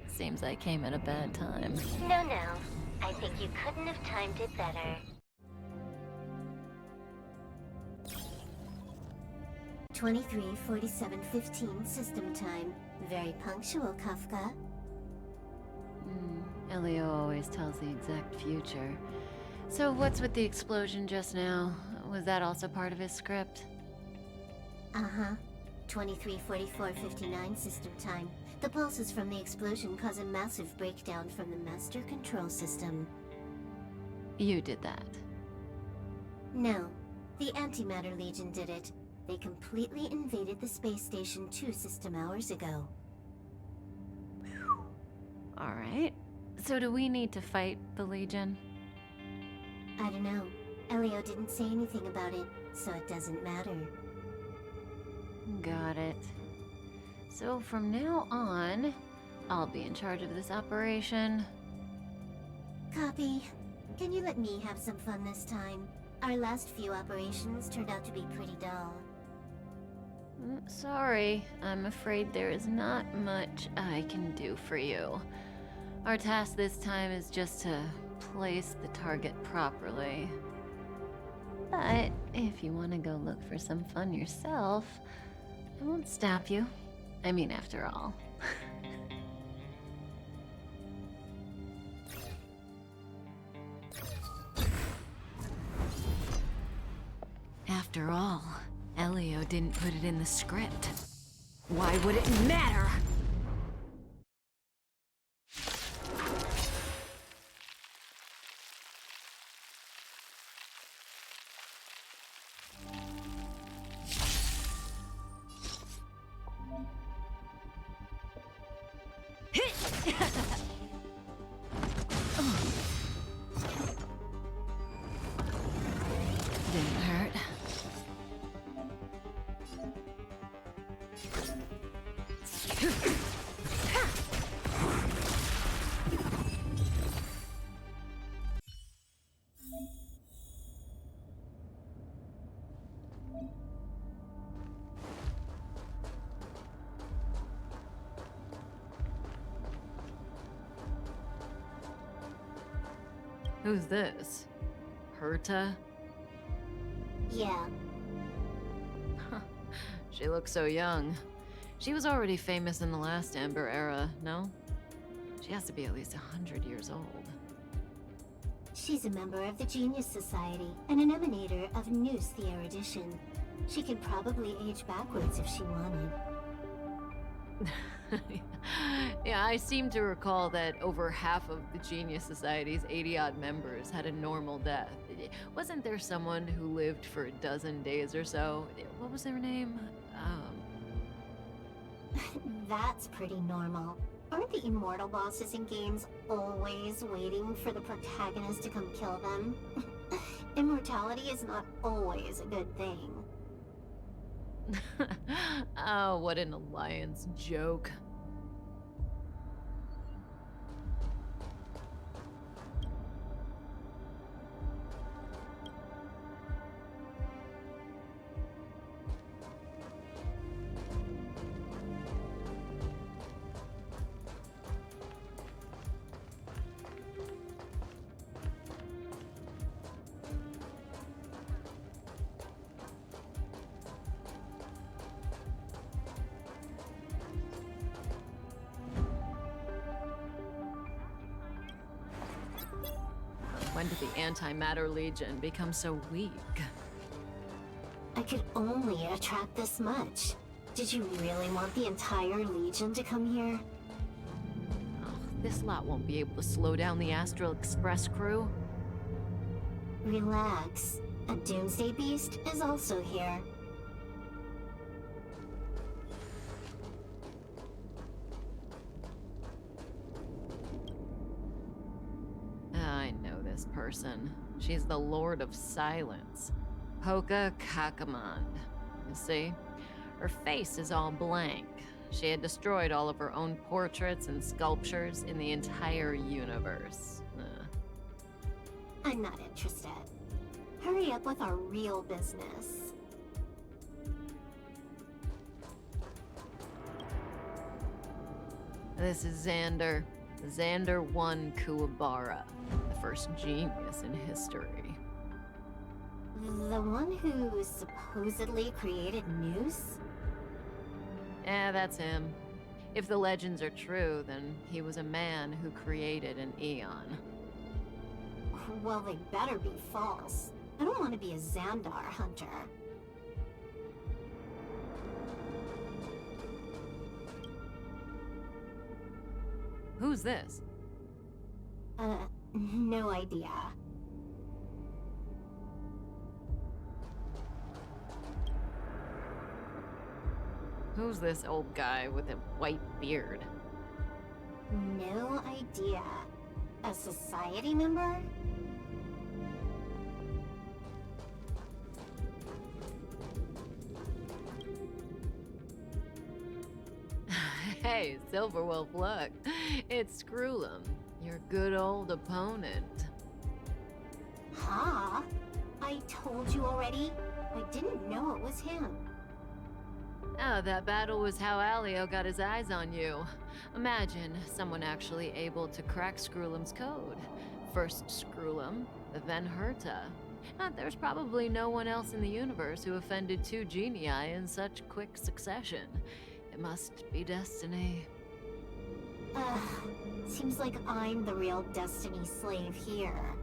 Seems I came at a bad time. No, no. I think you couldn't have timed it better. 23:47:15 system time. Very punctual, Kafka. Elio always tells the exact future. So what's with the explosion just now? Was that also part of his script? Uh-huh. 23:44:59 system time. The pulses from the explosion cause a massive breakdown from the master control system. You did that. No. The Antimatter Legion did it. They completely invaded the space station 2 system hours ago. Alright. So do we need to fight the Legion? I don't know. Elio didn't say anything about it, so it doesn't matter. Got it. So from now on, I'll be in charge of this operation. Copy. Can you let me have some fun this time? Our last few operations turned out to be pretty dull. Sorry, I'm afraid there is not much I can do for you. Our task this time is just to place the target properly. But if you want to go look for some fun yourself, I won't stop you. I mean, after all. After all, Elio didn't put it in the script. Why would it matter? Didn't hurt. Who's this? Herta? Yeah. She looks so young. She was already famous in the last Amber era, no? She has to be at least 100 years old. She's a member of the Genius Society and an emanator of Noose the Erudition. She could probably age backwards if she wanted. Yeah, I seem to recall that over half of the Genius Society's 80-odd members had a normal death. Wasn't there someone who lived for a dozen days or so? What was their name? That's pretty normal. Aren't the immortal bosses in games always waiting for the protagonist to come kill them? Immortality is not always a good thing. Oh, what an alliance joke. When did the Antimatter Legion become so weak? I could only attract this much. Did you really want the entire Legion to come here? Oh, this lot won't be able to slow down the Astral Express crew. Relax. A Doomsday Beast is also here. I know this person. She's the Lord of Silence. Hoka Kakamand. You see? Her face is all blank. She had destroyed all of her own portraits and sculptures in the entire universe. I'm not interested. Hurry up with our real business. This is Xander. Xander 1 Kuwabara, the first genius in history. The one who supposedly created Noose? That's him. If the legends are true, then he was a man who created an eon. Well, they better be false. I don't want to be a Xandar hunter. Who's this? No idea. Who's this old guy with a white beard? No idea. A society member? Hey, Silverwolf, look. It's Screw'em, your good old opponent. Huh? I told you already. I didn't know it was him. Oh, that battle was how Alio got his eyes on you. Imagine someone actually able to crack Screw'em's code. First Screw'em, then Herta. There's probably no one else in the universe who offended two genii in such quick succession. It must be destiny. Seems like I'm the real destiny slave here.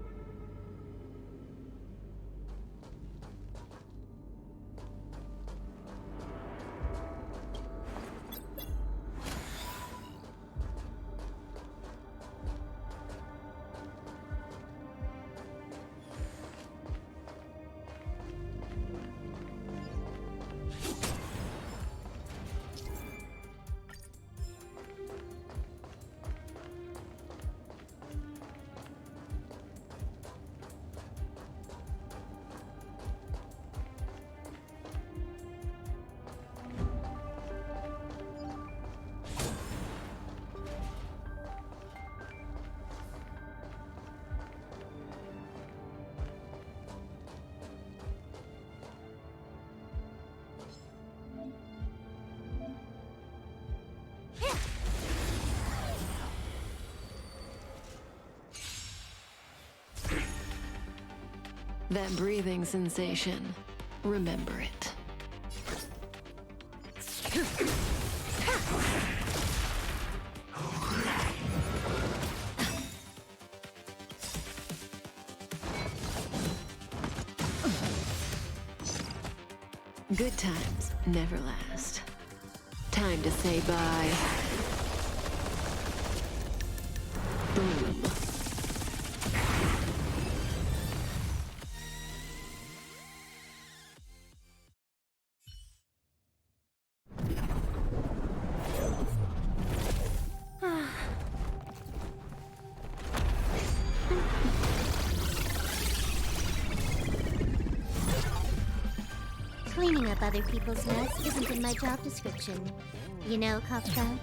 That breathing sensation, remember it. Good times never last. Time to say bye. Boom. Cleaning up other people's mess isn't in my job description. You know, Kafka?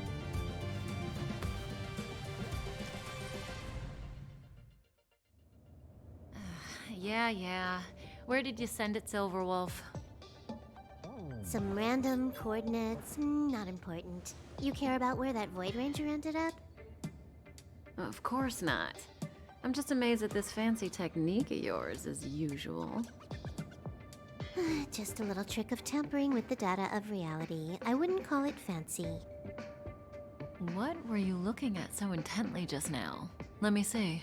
Yeah. Where did you send it, Silverwolf? Some random coordinates, not important. You care about where that Void Ranger ended up? Of course not. I'm just amazed at this fancy technique of yours, as usual. Just a little trick of tampering with the data of reality. I wouldn't call it fancy. What were you looking at so intently just now? Let me see.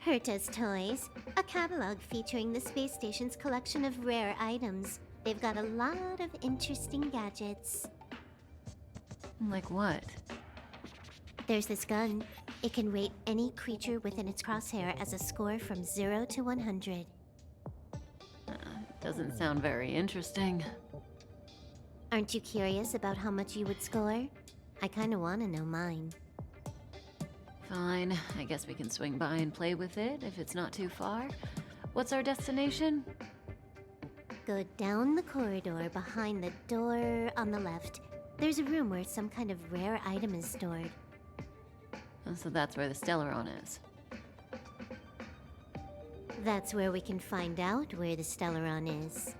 Herta's Toys, a catalog featuring the space station's collection of rare items. They've got a lot of interesting gadgets. Like what? There's this gun. It can rate any creature within its crosshair as a score from 0 to 100. Doesn't sound very interesting. Aren't you curious about how much you would score? I kinda wanna know mine. Fine, I guess we can swing by and play with it if it's not too far. What's our destination? Go down the corridor behind the door on the left. There's a room where some kind of rare item is stored. Oh, so that's where the Stellaron is. That's where we can find out where the Stellaron is.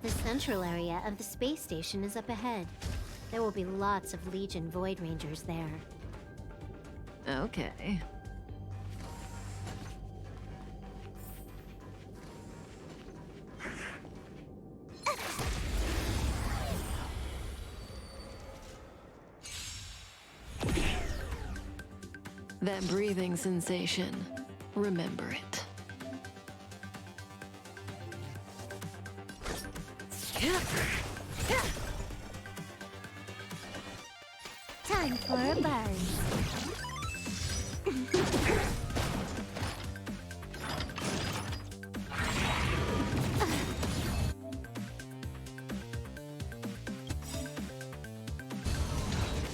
The central area of the space station is up ahead. There will be lots of Legion Void Rangers there. Okay. That breathing sensation. Remember it. Time for a buzz.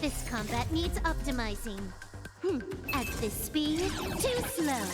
This combat needs optimizing. At this speed, too slow.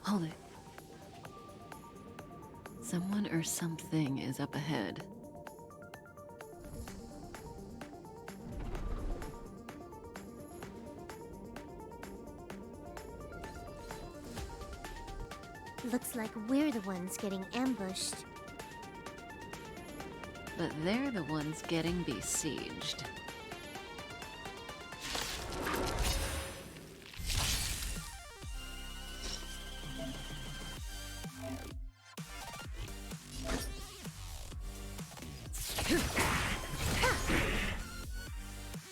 Hold it. Someone or something is up ahead. Looks like we're the ones getting ambushed. But they're the ones getting besieged.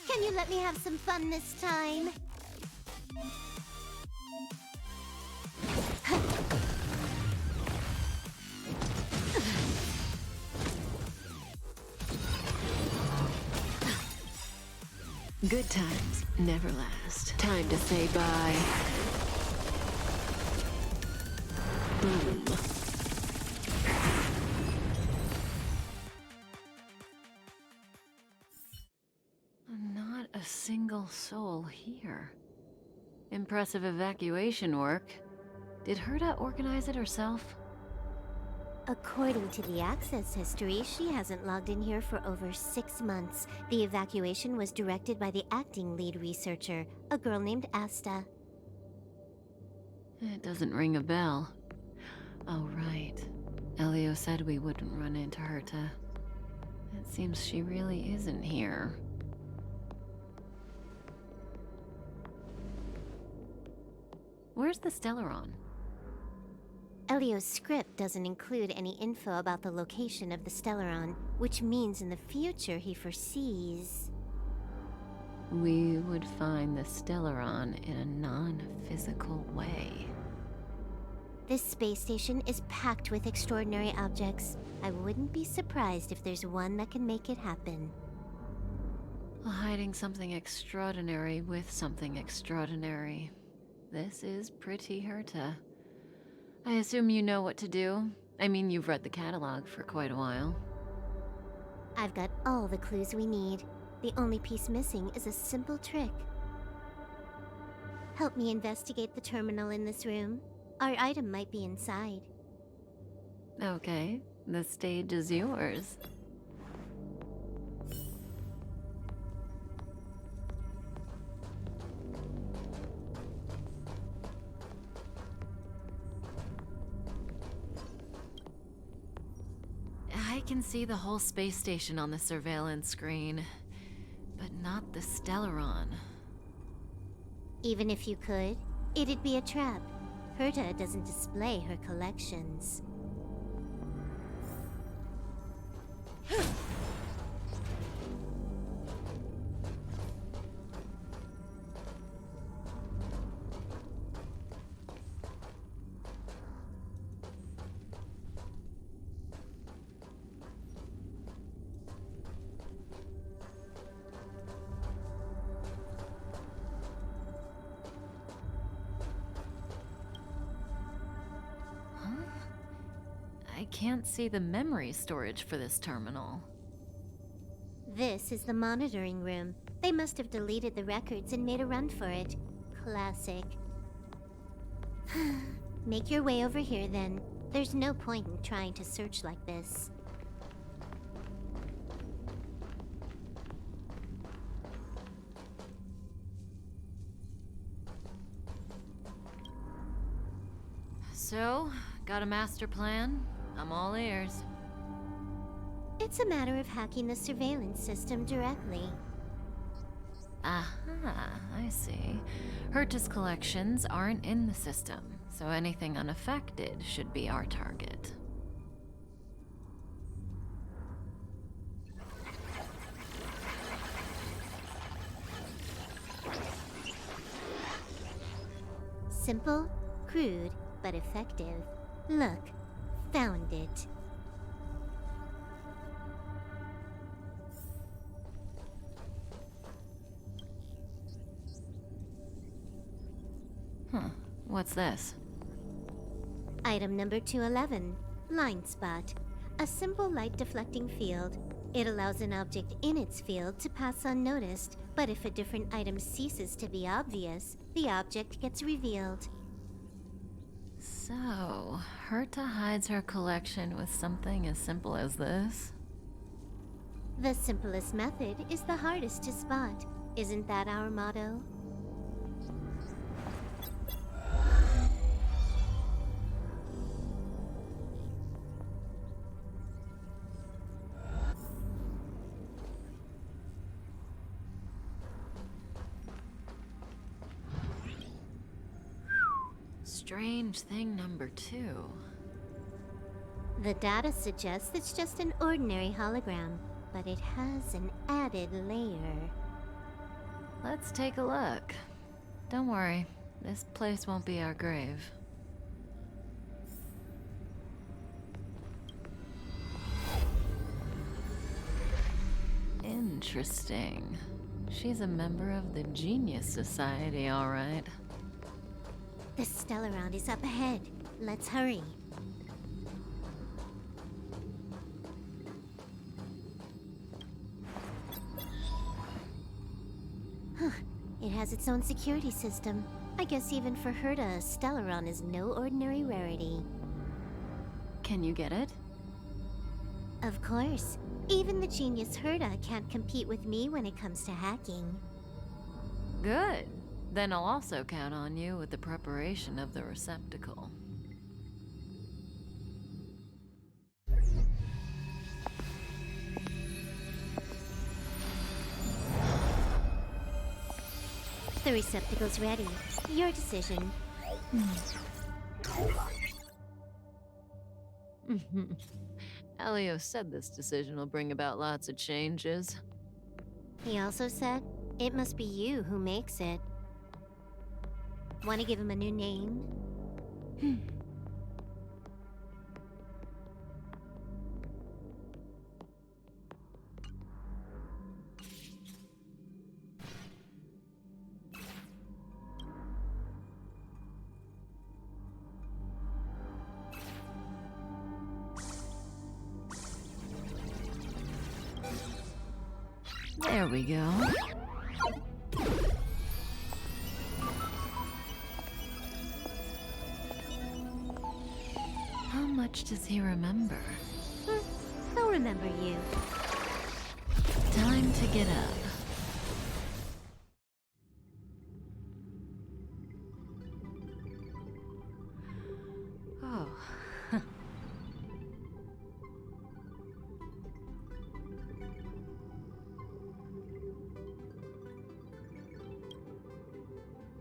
Can you let me have some fun this time? Good times never last. Time to say bye. Boom. Not a single soul here. Impressive evacuation work. Did Herta organize it herself? According to the access history, she hasn't logged in here for over 6 months. The evacuation was directed by the acting lead researcher, a girl named Asta. It doesn't ring a bell. Oh, right. Elio said we wouldn't run into Herta. It seems she really isn't here. Where's the Stellaron? Elio's script doesn't include any info about the location of the Stellaron, which means in the future he foresees... We would find the Stellaron in a non-physical way. This space station is packed with extraordinary objects. I wouldn't be surprised if there's one that can make it happen. Hiding something extraordinary with something extraordinary. This is pretty Herta. I assume you know what to do? I mean, you've read the catalog for quite a while. I've got all the clues we need. The only piece missing is a simple trick. Help me investigate the terminal in this room. Our item might be inside. Okay, the stage is yours. I can see the whole space station on the surveillance screen, but not the Stellaron. Even if you could, it'd be a trap. Herta doesn't display her collections. I can't see the memory storage for this terminal. This is the monitoring room. They must have deleted the records and made a run for it. Classic. Make your way over here then. There's no point in trying to search like this. So, got a master plan? I'm all ears. It's a matter of hacking the surveillance system directly. Aha, I see. Herta's collections aren't in the system, so anything unaffected should be our target. Simple, crude, but effective. Look, found it. Huh, what's this? Item number 211, Line Spot. A simple light deflecting field. It allows an object in its field to pass unnoticed, but if a different item ceases to be obvious, the object gets revealed. So, Herta hides her collection with something as simple as this? The simplest method is the hardest to spot. Isn't that our motto? Strange thing number 2. The data suggests it's just an ordinary hologram, but it has an added layer. Let's take a look. Don't worry, this place won't be our grave. Interesting. She's a member of the Genius Society, all right. The Stellaron is up ahead. Let's hurry. Huh. It has its own security system. I guess even for Herta, a Stellaron is no ordinary rarity. Can you get it? Of course. Even the genius Herta can't compete with me when it comes to hacking. Good. Then I'll also count on you with the preparation of the receptacle. The receptacle's ready. Your decision. Elio said this decision will bring about lots of changes. He also said it must be you who makes it. Want to give him a new name? There we go. How much does he remember? He'll remember you. Time to get up. Oh.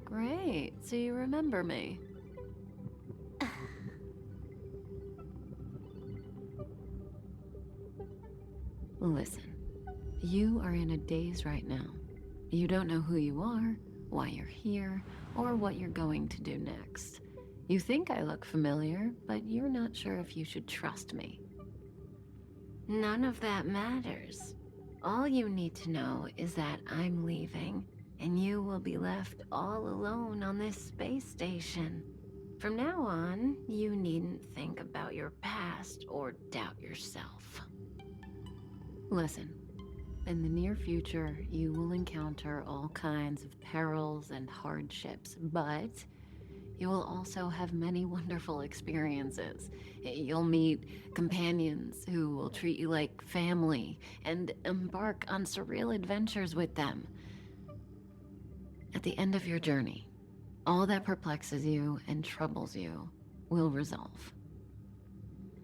Great, so you remember me. Listen, you are in a daze right now. You don't know who you are, why you're here, or what you're going to do next. You think I look familiar, but you're not sure if you should trust me. None of that matters. All you need to know is that I'm leaving, and you will be left all alone on this space station. From now on, you needn't think about your past or doubt yourself. Listen, in the near future, you will encounter all kinds of perils and hardships, but you will also have many wonderful experiences. You'll meet companions who will treat you like family and embark on surreal adventures with them. At the end of your journey, all that perplexes you and troubles you will resolve.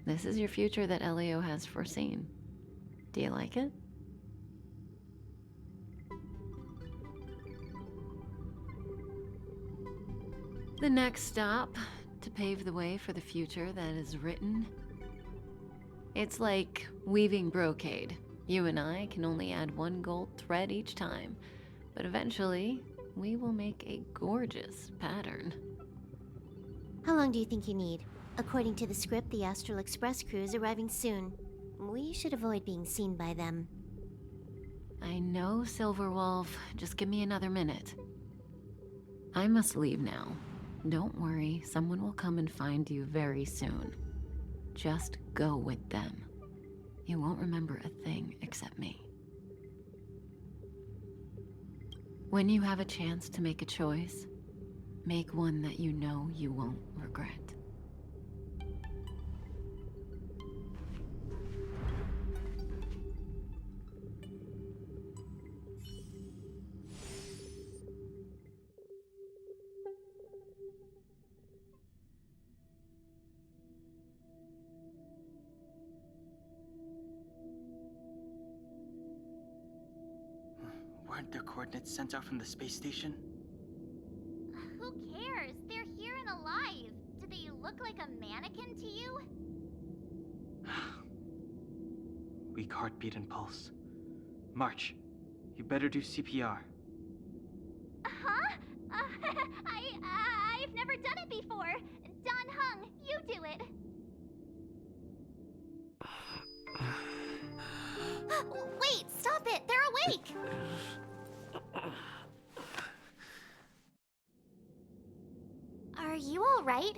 This is your future that Elio has foreseen. Do you like it? The next stop, to pave the way for the future that is written. It's like weaving brocade. You and I can only add one gold thread each time, but eventually, we will make a gorgeous pattern. How long do you think you need? According to the script, the Astral Express crew is arriving soon. We should avoid being seen by them. I know, Silverwolf. Just give me another minute. I must leave now. Don't worry, someone will come and find you very soon. Just go with them. You won't remember a thing except me. When you have a chance to make a choice, make one that you know you won't regret. Weren't their coordinates sent out from the space station? Who cares? They're here and alive. Do they look like a mannequin to you? Weak heartbeat and pulse. March, you better do CPR. Huh? I've never done it before. Don Hung, you do it. Wait, stop it! They're awake! Are you alright?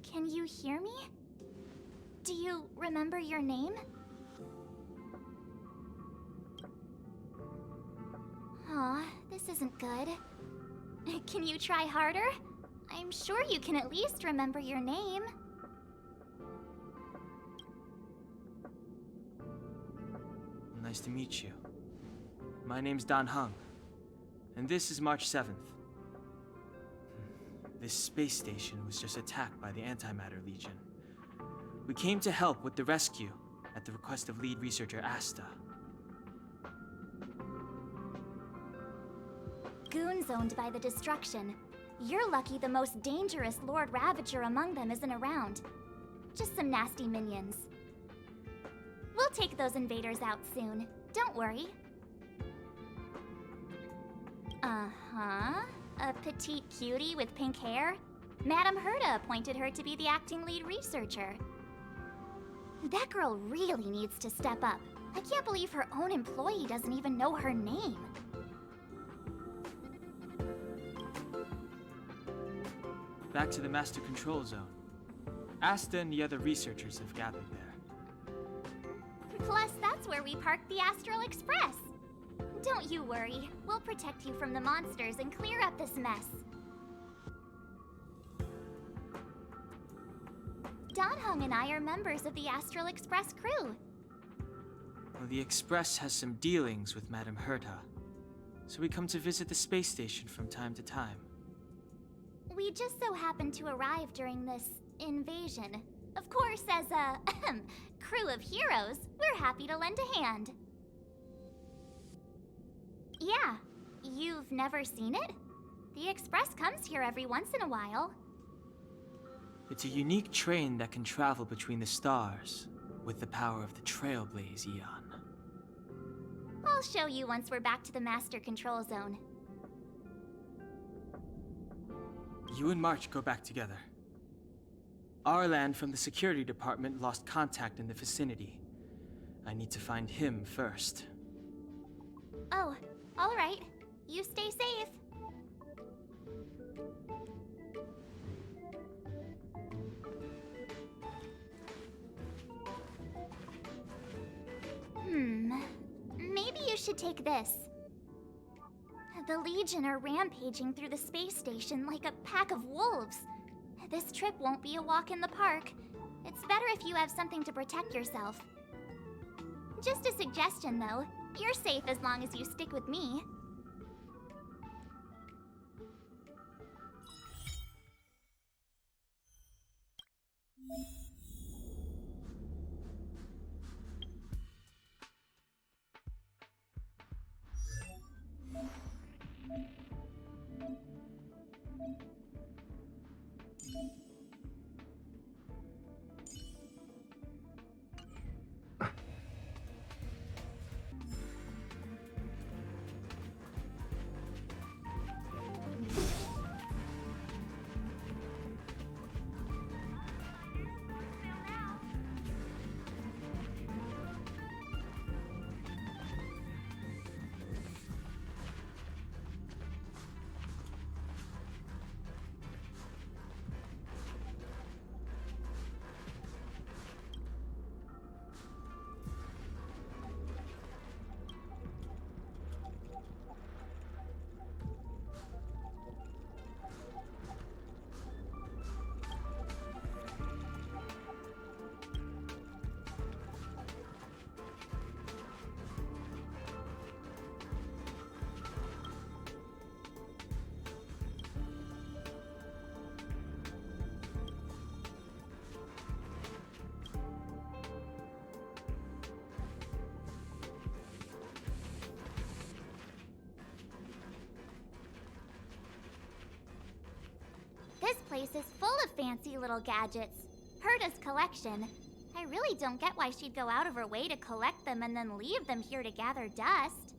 Can you hear me? Do you remember your name? Aw, this isn't good. Can you try harder? I'm sure you can at least remember your name. Nice to meet you. My name's Don Hung, and this is March 7th. This space station was just attacked by the Antimatter Legion. We came to help with the rescue at the request of lead researcher Asta. Goons owned by the destruction. You're lucky the most dangerous Lord Ravager among them isn't around. Just some nasty minions. We'll take those invaders out soon. Don't worry. Uh-huh. A petite cutie with pink hair? Madame Herta appointed her to be the acting lead researcher. That girl really needs to step up. I can't believe her own employee doesn't even know her name. Back to the Master Control Zone. Asta and the other researchers have gathered there. Plus, that's where we parked the Astral Express. Don't you worry. We'll protect you from the monsters and clear up this mess. Don Hung and I are members of the Astral Express crew. Well, the Express has some dealings with Madame Herta, so we come to visit the space station from time to time. We just so happened to arrive during this invasion. Of course, as a crew of heroes, we're happy to lend a hand. Yeah, you've never seen it? The Express comes here every once in a while. It's a unique train that can travel between the stars with the power of the Trailblaze Eon. I'll show you once we're back to the Master Control Zone. You and March go back together. Arlan from the security department lost contact in the vicinity. I need to find him first. Oh, all right. You stay safe. Maybe you should take this. The Legion are rampaging through the space station like a pack of wolves. This trip won't be a walk in the park. It's better if you have something to protect yourself. Just a suggestion, though. You're safe as long as you stick with me. This place is full of fancy little gadgets. Herta's collection. I really don't get why she'd go out of her way to collect them and then leave them here to gather dust.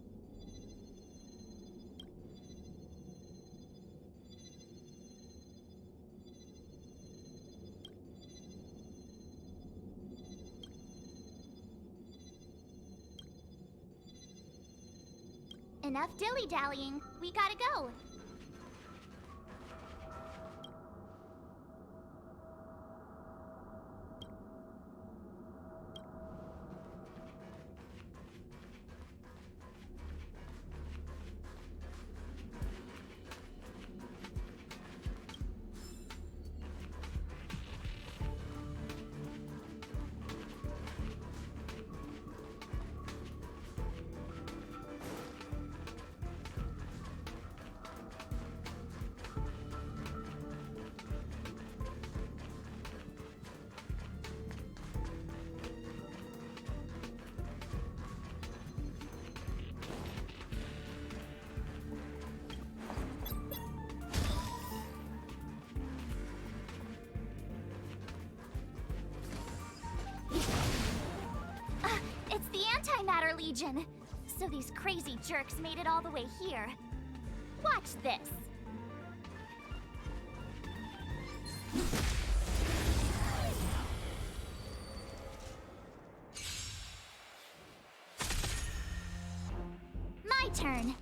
Enough dilly-dallying. We gotta go. Star Legion. So these crazy jerks made it all the way here. Watch this. My turn.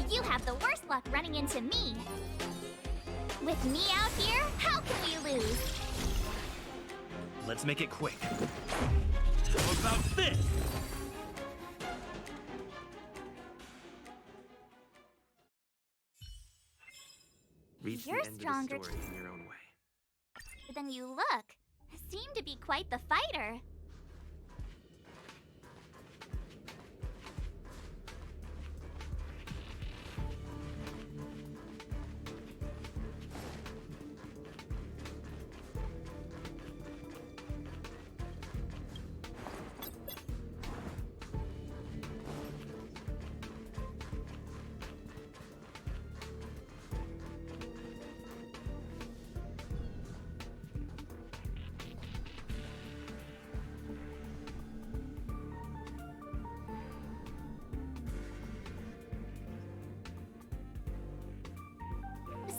You have the worst luck running into me. With me out here, how can we lose? Let's make it quick. How about this? Reach You're the end stronger of the story in your own way. than you look. Seem to be quite the fighter.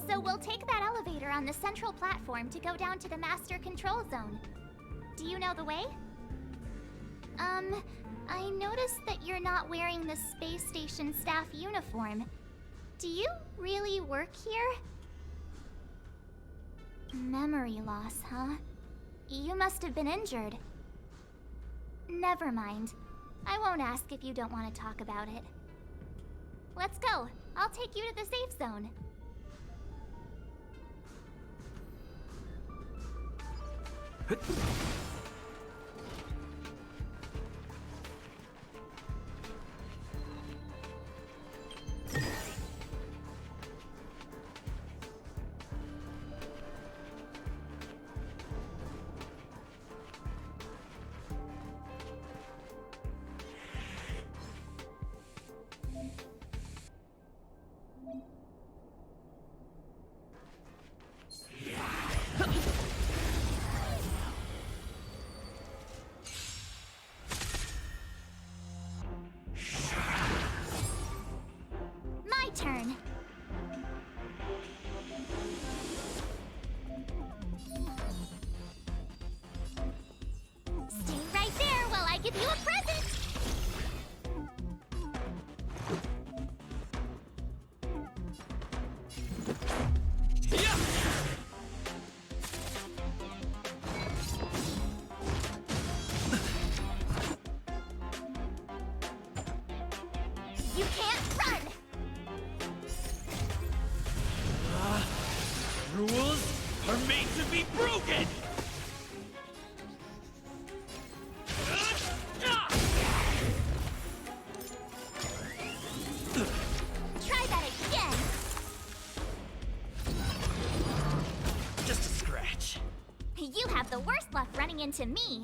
So we'll take that elevator on the central platform to go down to the master control zone. Do you know the way? I noticed that you're not wearing the space station staff uniform. Do you really work here? Memory loss, huh? You must have been injured. Never mind. I won't ask if you don't want to talk about it. Let's go. I'll take you to the safe zone. My turn. Stay right there while I give you a present. You can't run. Rules are made to be broken! Try that again. Just a scratch. You have the worst luck running into me.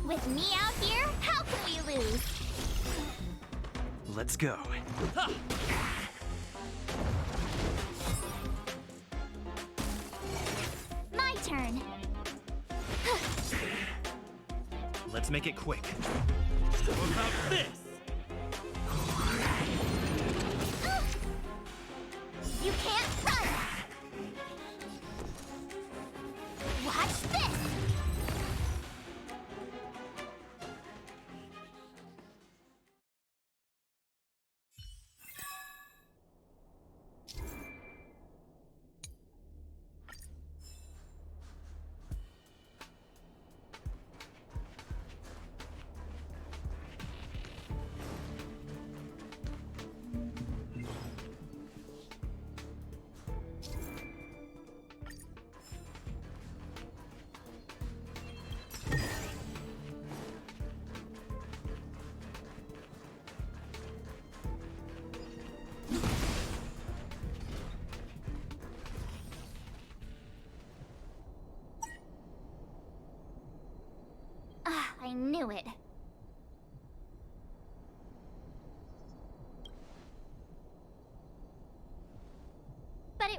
With me out here, how can we lose? Let's go. My turn. Let's make it quick. How about this? You can't run. Watch this.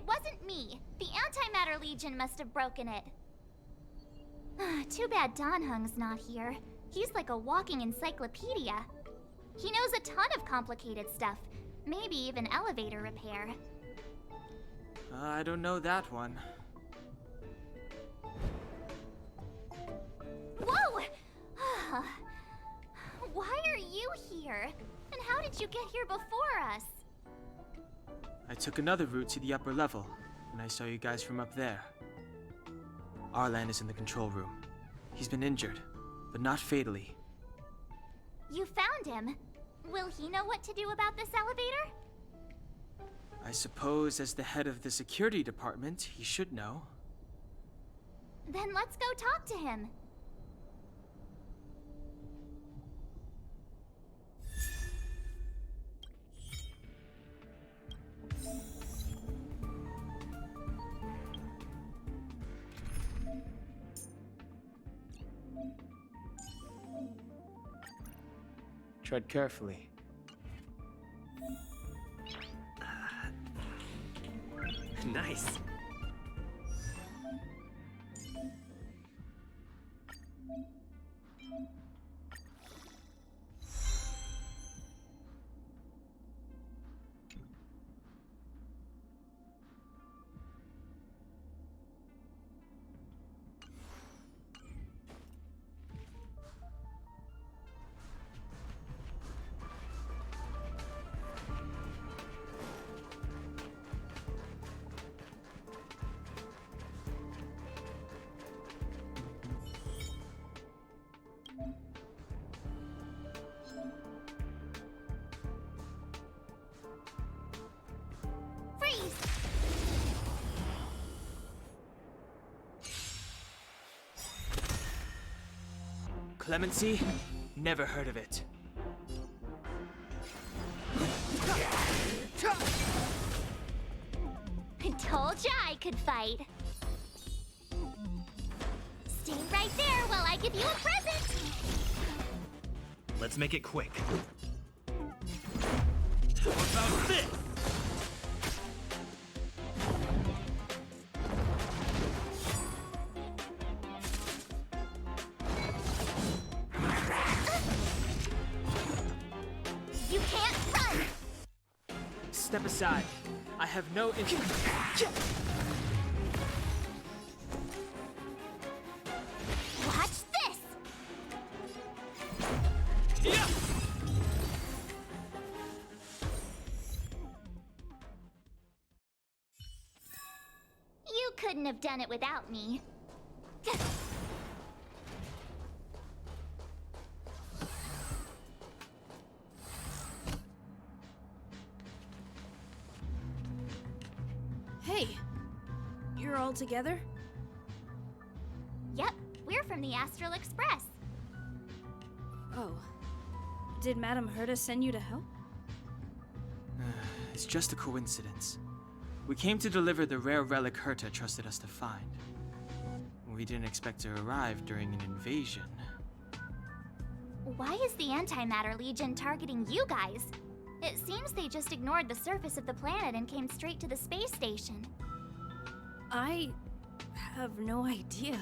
It wasn't me. The Antimatter Legion must have broken it. Too bad Dan Hung's not here. He's like a walking encyclopedia. He knows a ton of complicated stuff, maybe even elevator repair. I don't know that one. Whoa! Why are you here? And how did you get here before us? I took another route to the upper level, and I saw you guys from up there. Arlan is in the control room. He's been injured, but not fatally. You found him. Will he know what to do about this elevator? I suppose as the head of the security department, he should know. Then let's go talk to him. Tread carefully. Nice. Freeze! Clemency? Never heard of it. Told ya I could fight. Stay right there while I give you a present. Let's make it quick. How about this? You can't run. Step aside. I have no interest. Watch this. Yeah! You couldn't have done it without me. Hey, you're all together? Yep, we're from the Astral Express. Oh. Did Madame Herta send you to help? It's just a coincidence. We came to deliver the rare relic Herta trusted us to find. We didn't expect to arrive during an invasion. Why is the Antimatter Legion targeting you guys? It seems they just ignored the surface of the planet and came straight to the space station. I have no idea.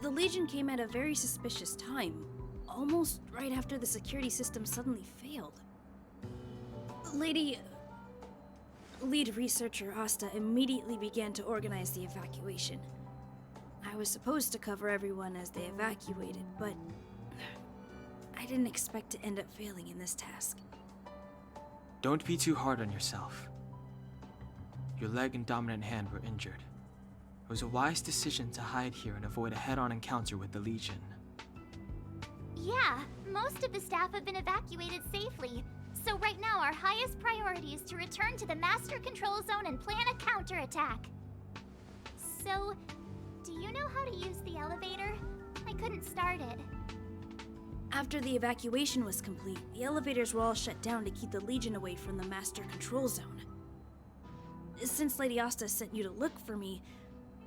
The Legion came at a very suspicious time, almost right after the security system suddenly failed. Lead researcher Asta immediately began to organize the evacuation. I was supposed to cover everyone as they evacuated, but I didn't expect to end up failing in this task. Don't be too hard on yourself. Your leg and dominant hand were injured. It was a wise decision to hide here and avoid a head-on encounter with the Legion. Yeah, most of the staff have been evacuated safely. So right now our highest priority is to return to the Master Control Zone and plan a counterattack. So, do you know how to use the elevator? I couldn't start it. After the evacuation was complete, the elevators were all shut down to keep the Legion away from the Master Control Zone. Since Lady Asta sent you to look for me,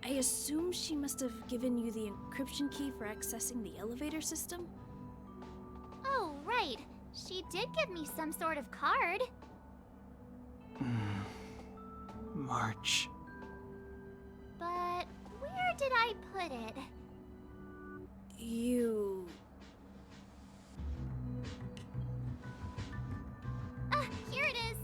I assume she must have given you the encryption key for accessing the elevator system? Oh, right. She did give me some sort of card. March. But where did I put it? You... Ah, here it is.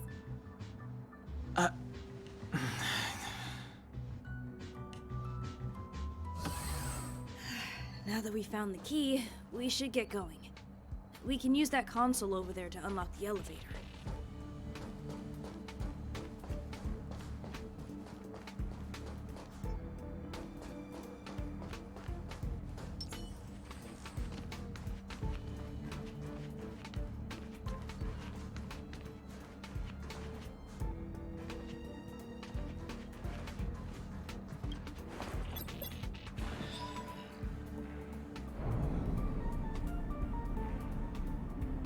Now that we found the key, we should get going. We can use that console over there to unlock the elevator.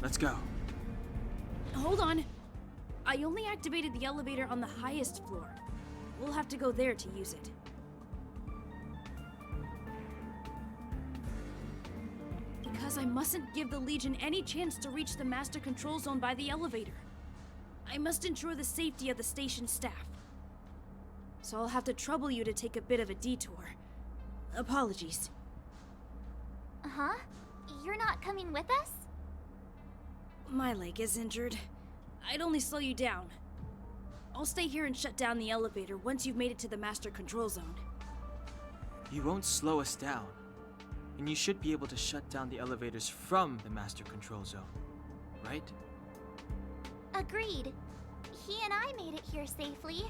Let's go. Hold on. I only activated the elevator on the highest floor. We'll have to go there to use it. Because I mustn't give the Legion any chance to reach the master control zone by the elevator. I must ensure the safety of the station staff. So I'll have to trouble you to take a bit of a detour. Apologies. Huh? You're not coming with us? My leg is injured. I'd only slow you down. I'll stay here and shut down the elevator once you've made it to the master control zone. You won't slow us down. And you should be able to shut down the elevators from the master control zone, right? Agreed. He and I made it here safely,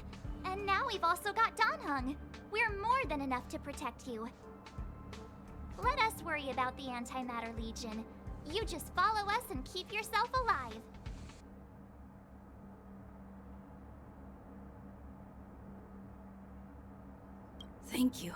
and now we've also got Danhung. We're more than enough to protect you. Let us worry about the Antimatter Legion. You just follow us and keep yourself alive. Thank you.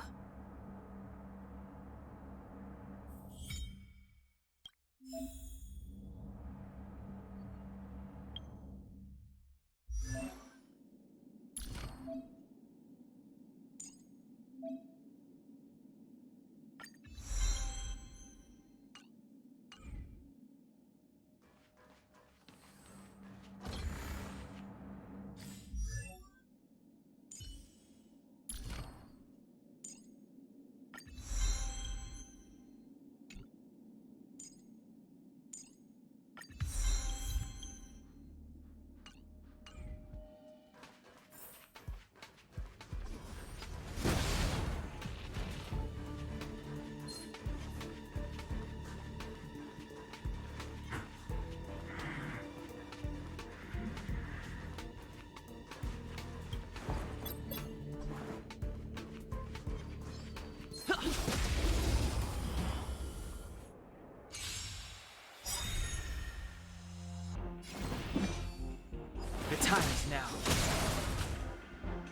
The time is now.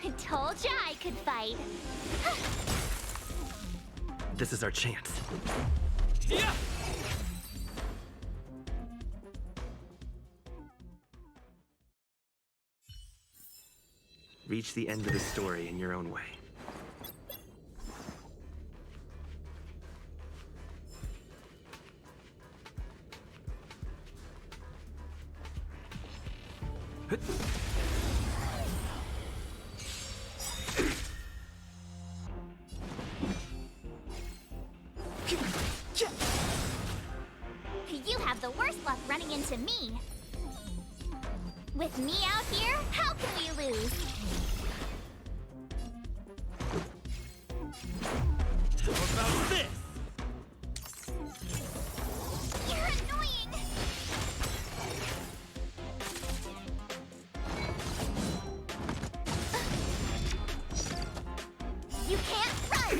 I told ya I could fight. This is our chance. Yeah! Reach the end of the story in your own way. You have the worst luck running into me. With me out here, how can we lose? How about this? You're annoying! You can't run!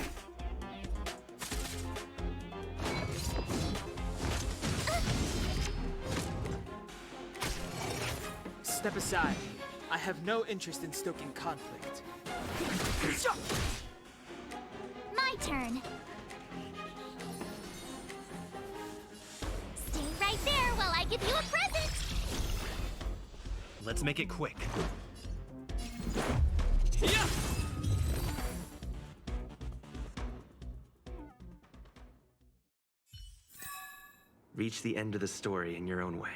Step aside. I have no interest in stoking conflict. My turn. Stay right there while I give you a present. Let's make it quick. Yeah! Reach the end of the story in your own way.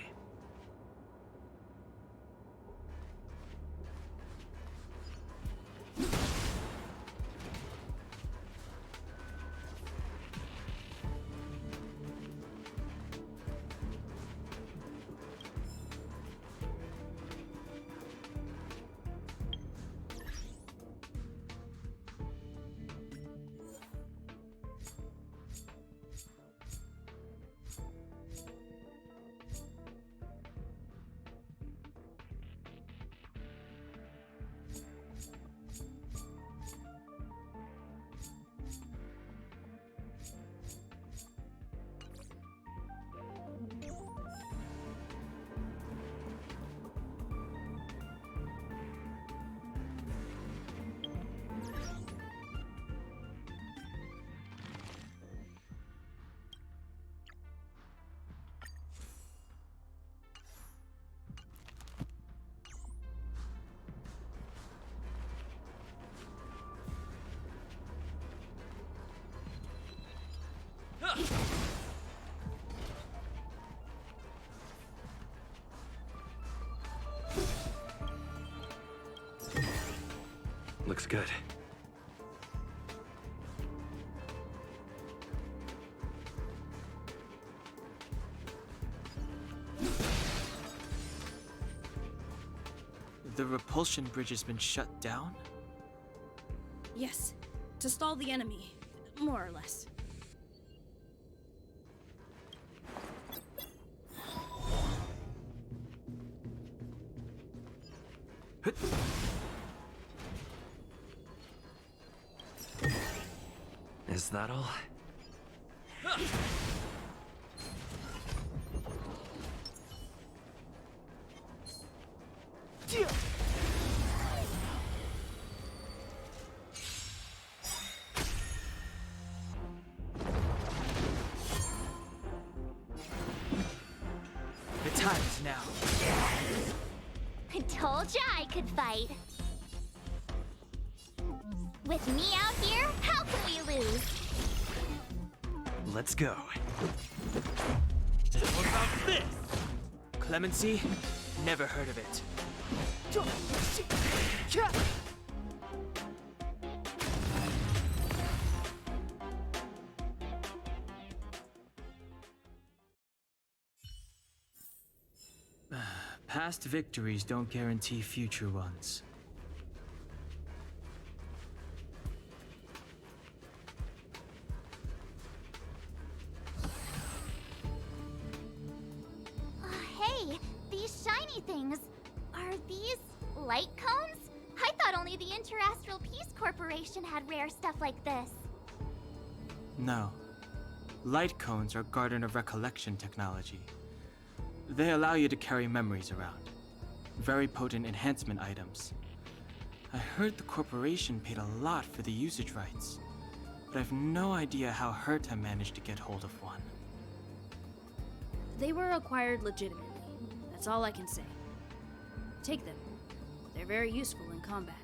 Looks good. The repulsion bridge has been shut down? Yes, to stall the enemy, more or less. Is that all? The time is now. I told ya I could fight. With me out here, how can we lose? Let's go. What about this? Clemency? Never heard of it. Past victories don't guarantee future ones. Hey, these shiny things. Are these light cones? I thought only the Interastral Peace Corporation had rare stuff like this. No. Light cones are Garden of Recollection technology. They allow you to carry memories around. Very potent enhancement items. I heard the corporation paid a lot for the usage rights, but I've no idea how Herta managed to get hold of one. They were acquired legitimately. That's all I can say. Take them. They're very useful in combat.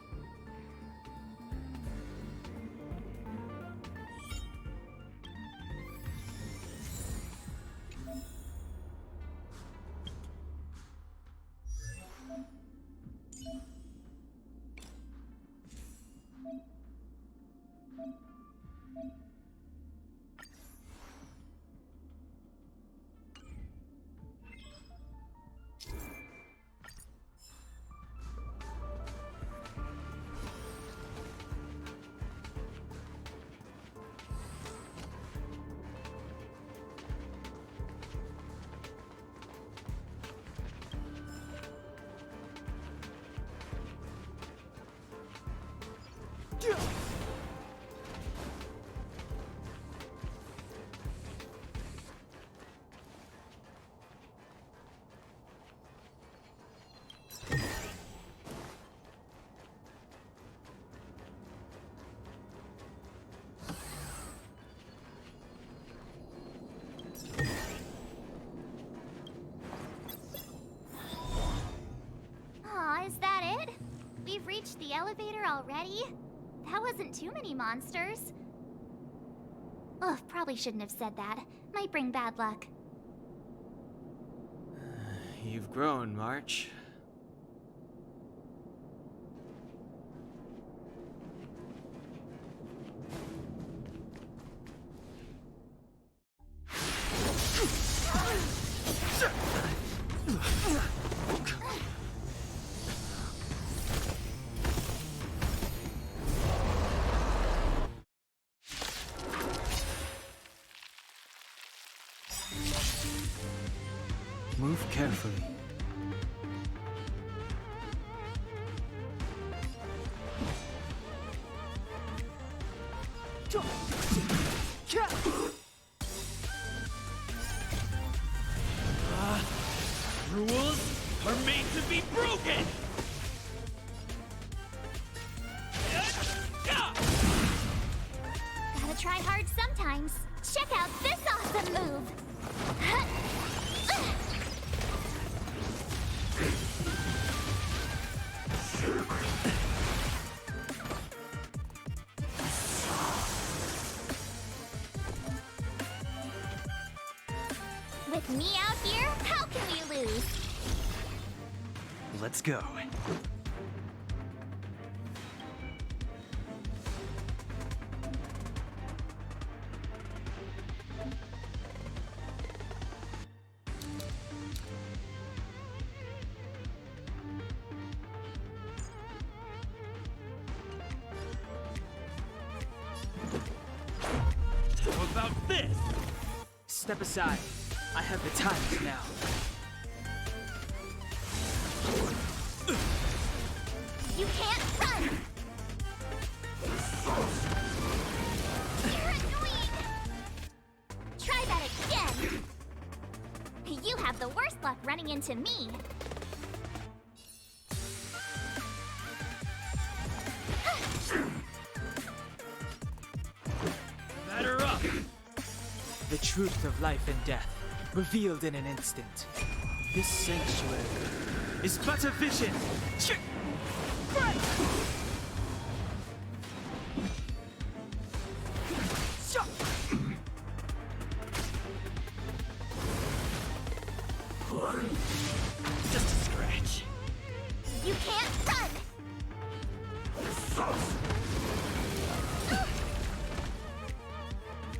Aw, is that it? We've reached the elevator already? That wasn't too many monsters. Ugh, probably shouldn't have said that. Might bring bad luck. You've grown, March. Move carefully. Rules are made to be broken! Gotta try hard sometimes. Check out this awesome move! With me out here, how can we lose? Let's go. Step aside. I have the times now. You can't run! You're annoying! Try that again! You have the worst luck running into me. Batter up! The truth of life and death, revealed in an instant. This sanctuary is but a vision! Just a scratch. You can't run!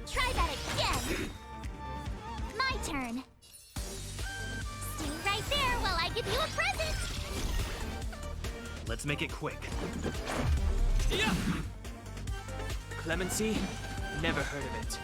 Try that again! My turn. Stay right there while I give you a present! Let's make it quick. Yeah. Clemency? Never heard of it.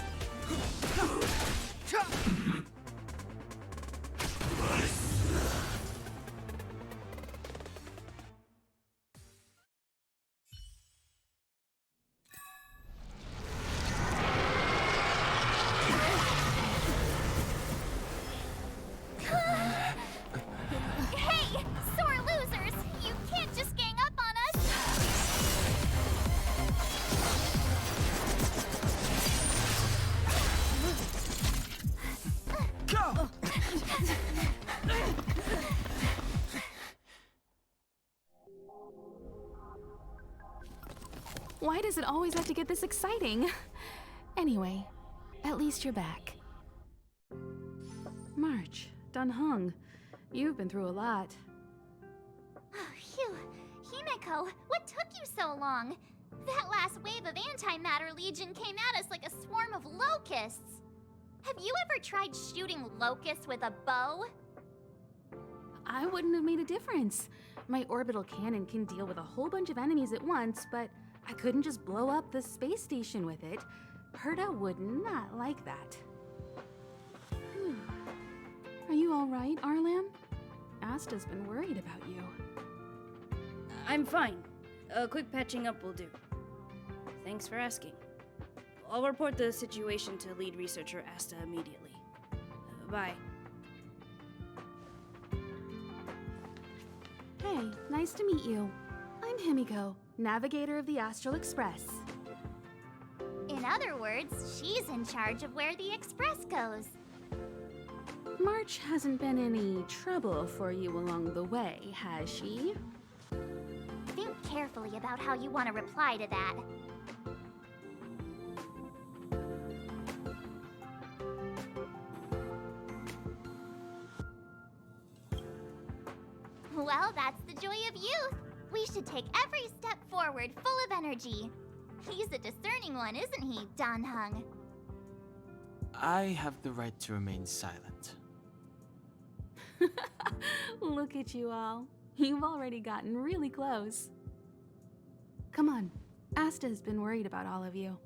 Hey! Sore losers! You can't just gang up on us! Go! Why does it always have to get this exciting? Anyway, at least you're back. March, Dunhung, you've been through a lot. Phew. Himeko, what took you so long? That last wave of Antimatter Legion came at us like a swarm of locusts. Have you ever tried shooting locusts with a bow? I wouldn't have made a difference. My orbital cannon can deal with a whole bunch of enemies at once, but I couldn't just blow up the space station with it. Herta would not like that. Are you all right, Arlam? Asta's been worried about you. I'm fine. A quick patching up will do. Thanks for asking. I'll report the situation to lead researcher Asta immediately. Bye. Hey, nice to meet you. I'm Himiko, navigator of the Astral Express. In other words, she's in charge of where the express goes. March hasn't been any trouble for you along the way, has she? Think carefully about how you want to reply to that. Well, that's the joy of youth. We should take every step forward full of energy. He's a discerning one, isn't he, Danhung? I have the right to remain silent. Look at you all. You've already gotten really close. Come on, Asta's been worried about all of you.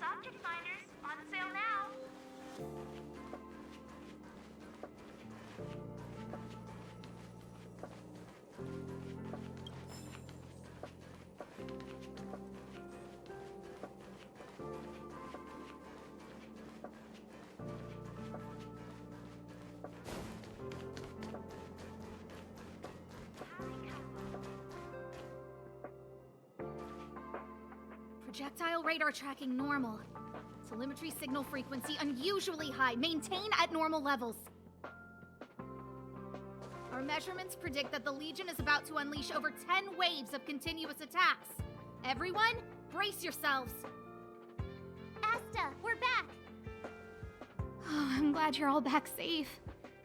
object finders on sale now. Projectile radar tracking normal. Telemetry signal frequency unusually high. Maintain at normal levels. Our measurements predict that the Legion is about to unleash over 10 waves of continuous attacks. Everyone, brace yourselves. Asta, we're back! Oh, I'm glad you're all back safe.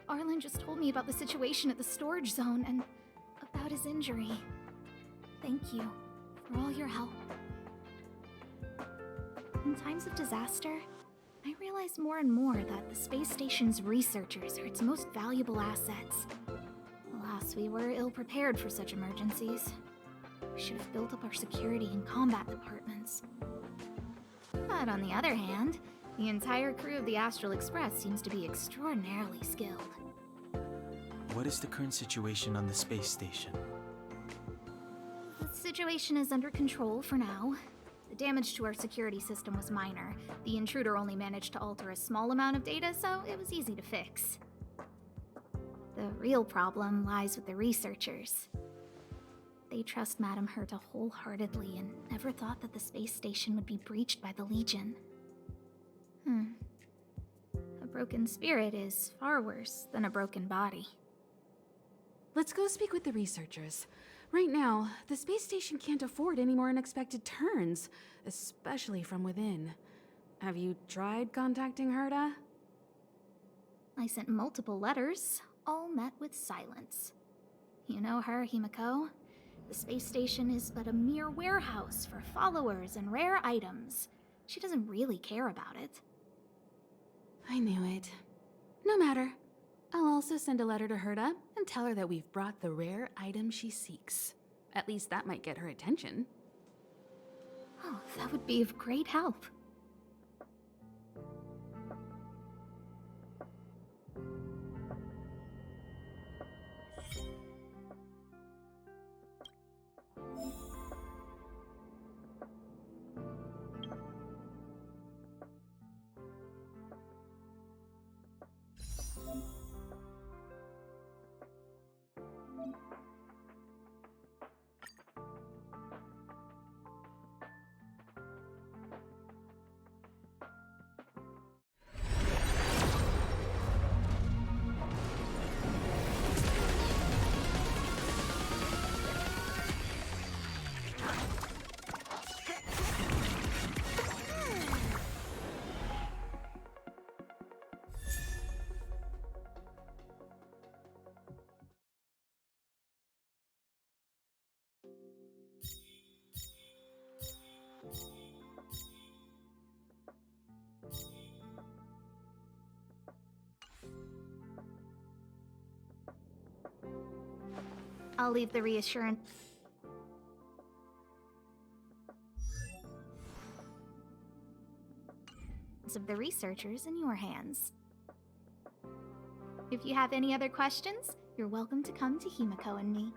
Arlen just told me about the situation at the storage zone and about his injury. Thank you for all your help. In times of disaster, I realize more and more that the space station's researchers are its most valuable assets. Alas, we were ill-prepared for such emergencies. We should have built up our security and combat departments. But on the other hand, the entire crew of the Astral Express seems to be extraordinarily skilled. What is the current situation on the space station? The situation is under control for now. The damage to our security system was minor. The intruder only managed to alter a small amount of data, so it was easy to fix. The real problem lies with the researchers. They trust Madame Herta wholeheartedly and never thought that the space station would be breached by the Legion. A broken spirit is far worse than a broken body. Let's go speak with the researchers. Right now, the space station can't afford any more unexpected turns, especially from within. Have you tried contacting Herta? I sent multiple letters, all met with silence. You know her, Himiko. The space station is but a mere warehouse for followers and rare items. She doesn't really care about it. I knew it. No matter. I'll also send a letter to Herta and tell her that we've brought the rare item she seeks. At least that might get her attention. Oh, that would be of great help. I'll leave the reassurance of the researchers in your hands. If you have any other questions, you're welcome to come to Himiko and me.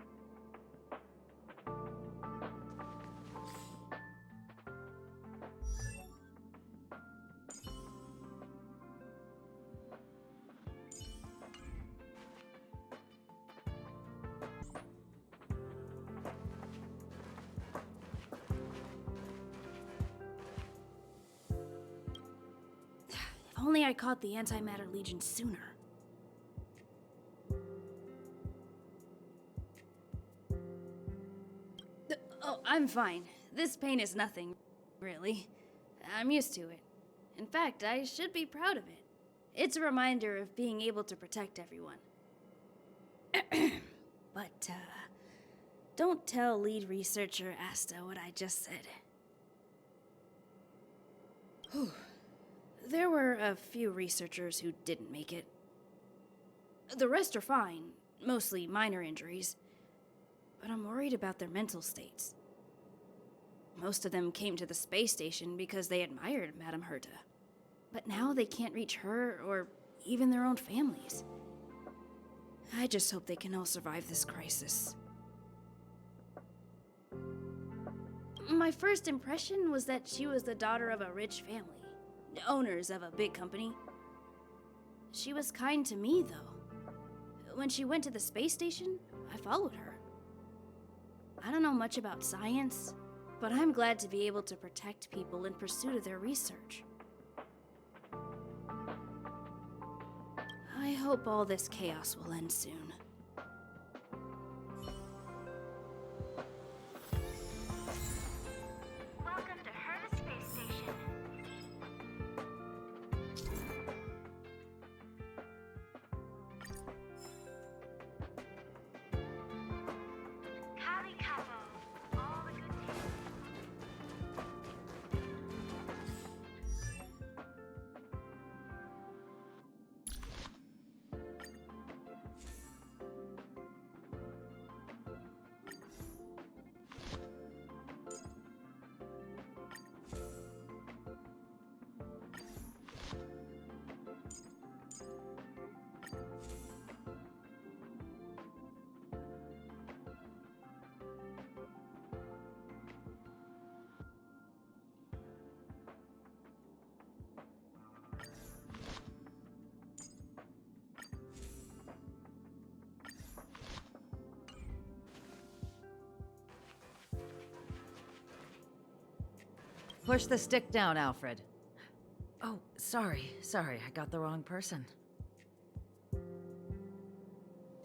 If only I caught the Antimatter Legion sooner. Oh, I'm fine. This pain is nothing, really. I'm used to it. In fact, I should be proud of it. It's a reminder of being able to protect everyone. But, don't tell lead researcher Asta what I just said. Whew. There were a few researchers who didn't make it. The rest are fine, mostly minor injuries. But I'm worried about their mental states. Most of them came to the space station because they admired Madame Herta. But now they can't reach her or even their own families. I just hope they can all survive this crisis. My first impression was that she was the daughter of a rich family, owners of a big company. She was kind to me, though. When she went to the space station, I followed her. I don't know much about science, but I'm glad to be able to protect people in pursuit of their research. I hope all this chaos will end soon. Welcome to Herta Space Station. Kali Capo, all the good things. Push the stick down, Alfred. Oh, sorry, I got the wrong person.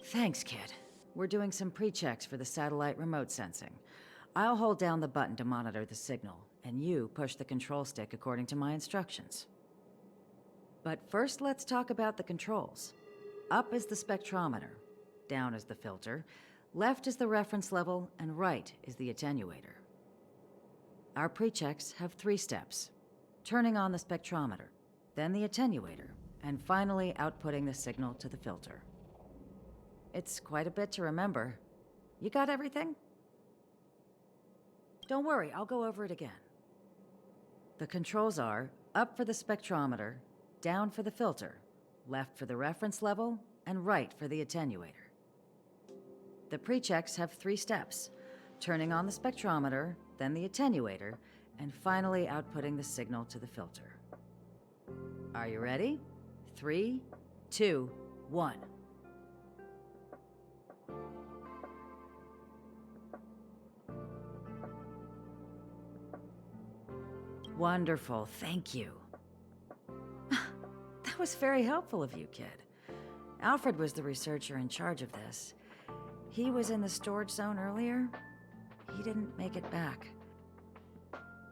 Thanks, kid. We're doing some pre-checks for the satellite remote sensing. I'll hold down the button to monitor the signal, and you push the control stick according to my instructions. But first, let's talk about the controls. Up is the spectrometer, down is the filter, left is the reference level, and right is the attenuator. Our pre-checks have 3 steps. Turning on the spectrometer, then the attenuator, and finally outputting the signal to the filter. It's quite a bit to remember. You got everything? Don't worry, I'll go over it again. The controls are up for the spectrometer, down for the filter, left for the reference level, and right for the attenuator. The pre-checks have 3 steps. Turning on the spectrometer, then the attenuator, and finally outputting the signal to the filter. Are you ready? 3, 2, 1. Wonderful, thank you. That was very helpful of you, kid. Alfred was the researcher in charge of this. He was in the storage zone earlier. He didn't make it back.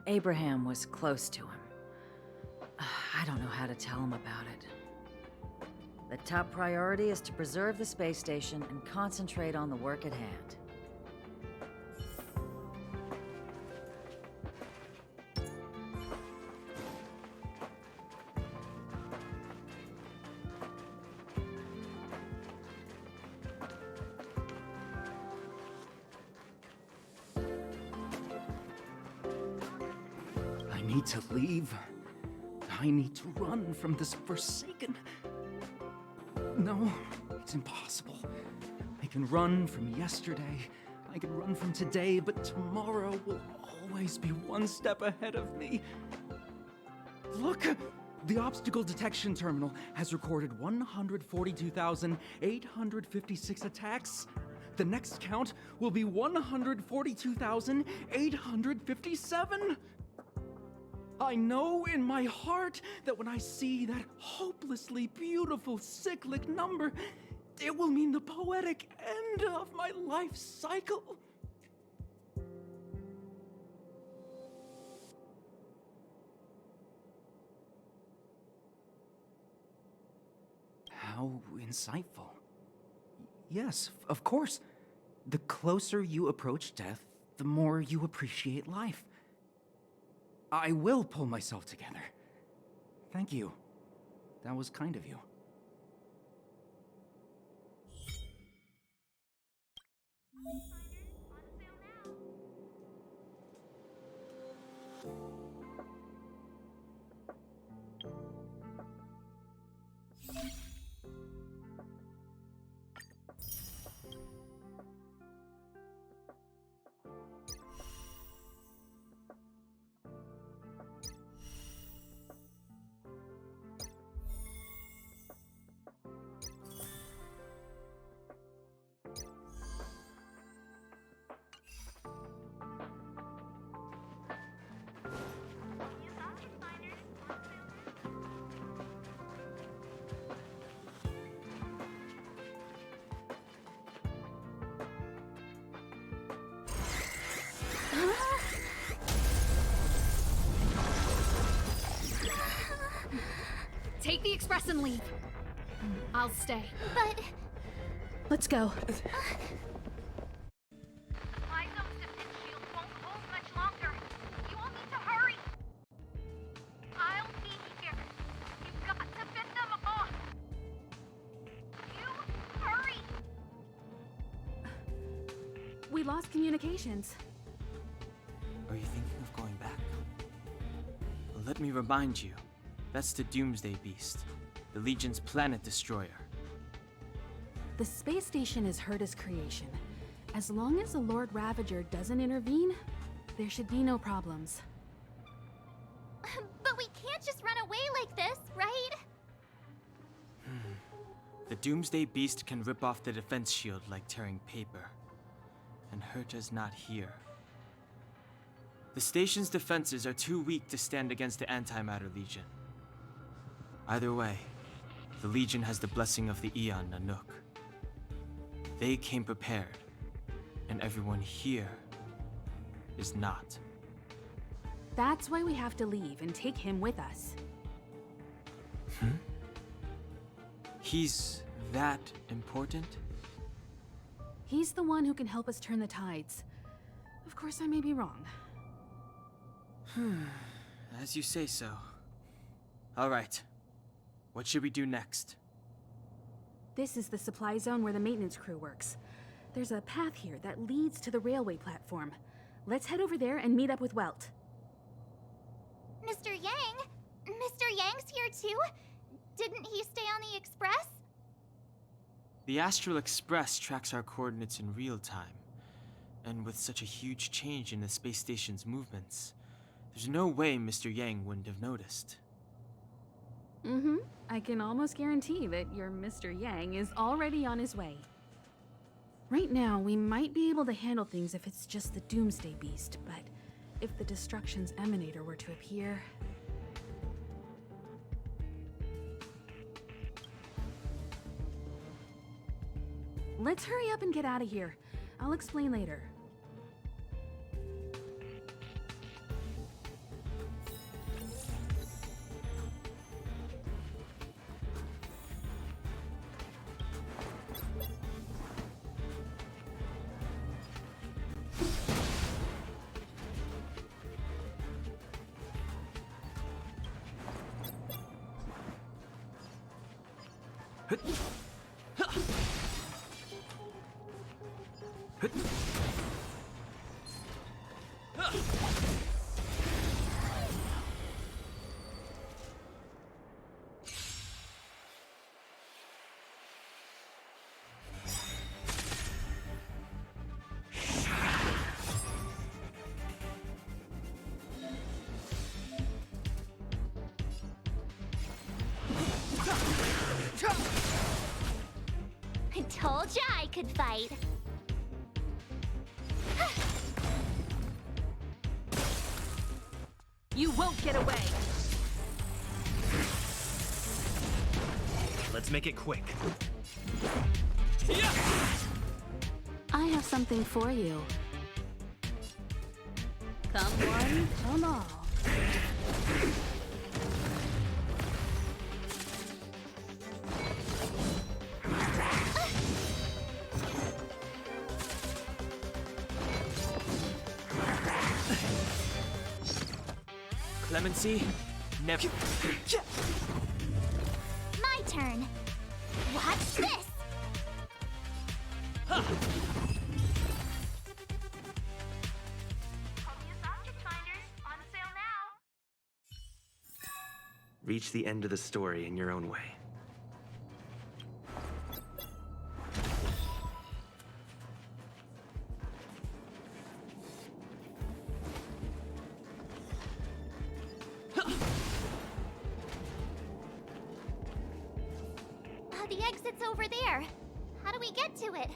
Abraham was close to him. I don't know how to tell him about it. The top priority is to preserve the space station and concentrate on the work at hand. I need to leave. I need to run from this forsaken... No, it's impossible. I can run from yesterday. I can run from today, but tomorrow will always be one step ahead of me. Look! The obstacle detection terminal has recorded 142,856 attacks. The next count will be 142,857. I know in my heart that when I see that hopelessly beautiful cyclic number, it will mean the poetic end of my life cycle. How insightful. Yes, of course. The closer you approach death, the more you appreciate life. I will pull myself together. Thank you. That was kind of you. press and leave. I'll stay. But Let's go. My zone's defense shield won't hold much longer. You all need to hurry. I'll be here. You've got to fit them off. You hurry. We lost communications. Are you thinking of going back? Well, let me remind you, that's the Doomsday Beast, the Legion's planet destroyer. The space station is Herta's creation. As long as the Lord Ravager doesn't intervene, there should be no problems. but we can't just run away like this, right? The Doomsday Beast can rip off the defense shield like tearing paper. And Herta's not here. The station's defenses are too weak to stand against the Antimatter Legion. Either way, the Legion has the blessing of the Aeon Nanook. They came prepared, and everyone here is not. That's why we have to leave and take him with us. He's that important? He's the one who can help us turn the tides. Of course, I may be wrong. As you say so. All right. What should we do next? This is the supply zone where the maintenance crew works. There's a path here that leads to the railway platform. Let's head over there and meet up with Welt. Mr. Yang? Mr. Yang's here too? Didn't he stay on the Express? The Astral Express tracks our coordinates in real time. And with such a huge change in the space station's movements, there's no way Mr. Yang wouldn't have noticed. I can almost guarantee that your Mr. Yang is already on his way. Right now, we might be able to handle things if it's just the Doomsday Beast, but if the Destruction's Emanator were to appear... Let's hurry up and get out of here. I'll explain later. I told ya I could fight. You won't get away! Let's make it quick. I have something for you. Come one, come all. Clemency? Never. My turn. Watch this! Copious object finders on sale now. Reach the end of the story in your own way. The exit's over there. How do we get to it?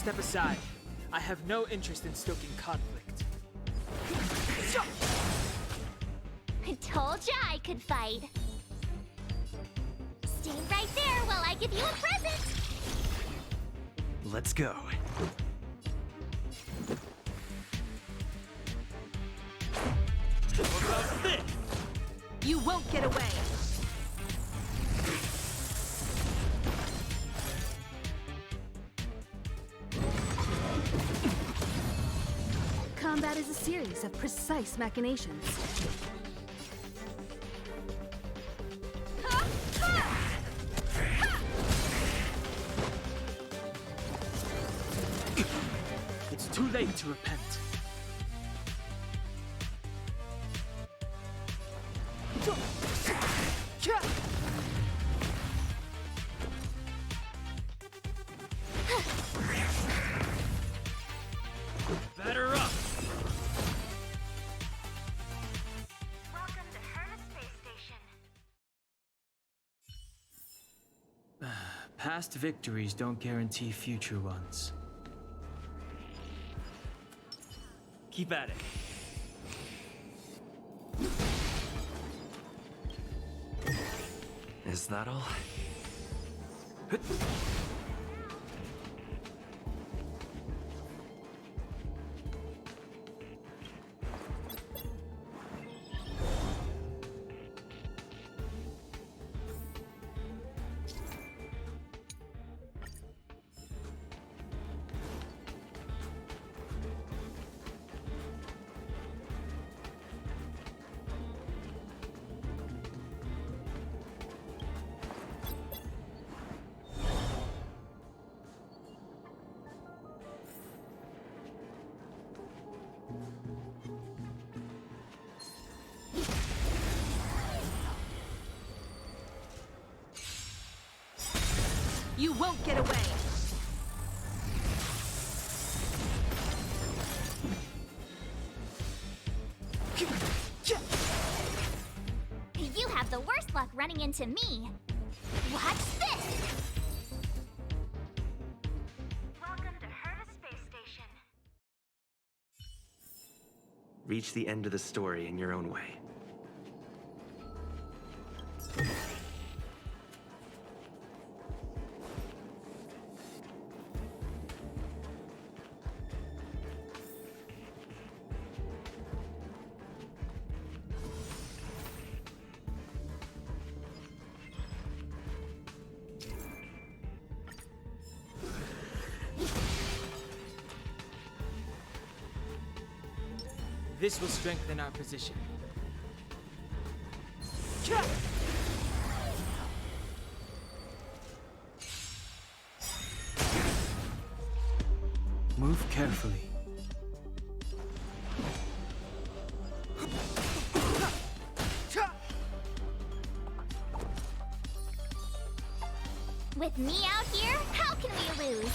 step aside. I have no interest in stoking conflict. I told ya I could fight. Stay right there while I give you a present. Let's go. What about this? You won't get away! Combat is a series of precise machinations. It's too late to repent. Batter up! Welcome to Herta Space Station. Past victories don't guarantee future ones. Keep at it. Is that all? You won't get away! You have the worst luck running into me. Watch this! Welcome to Herta Space Station. Reach the end of the story in your own way. This will strengthen our position. Move carefully. With me out here, how can we lose?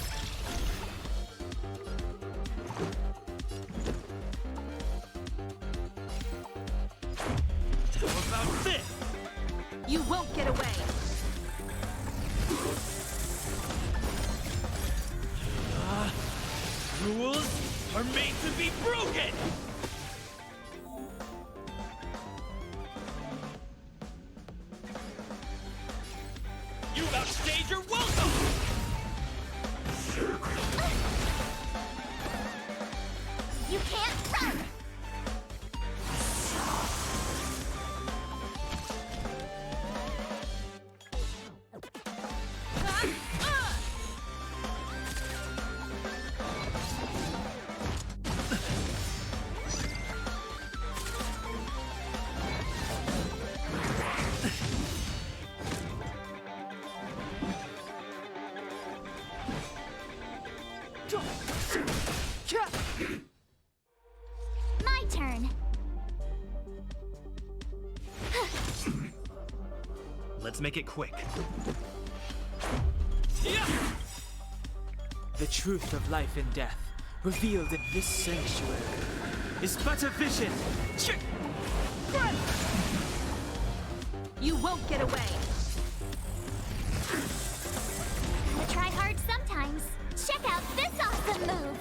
How about this? You won't get away! Rules are made to be broken! You've outstayed your welcome! You can't run! My turn. Let's make it quick. The truth of life and death, revealed in this sanctuary, is but a vision. You won't get away! The try hard sometimes. Check out this awesome move!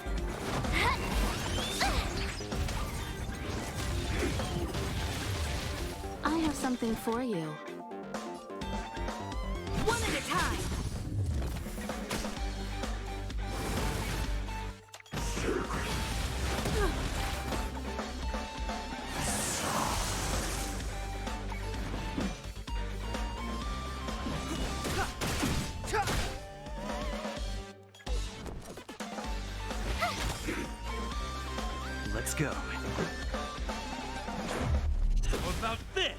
I have something for you. One at a time! Let's go. How about this?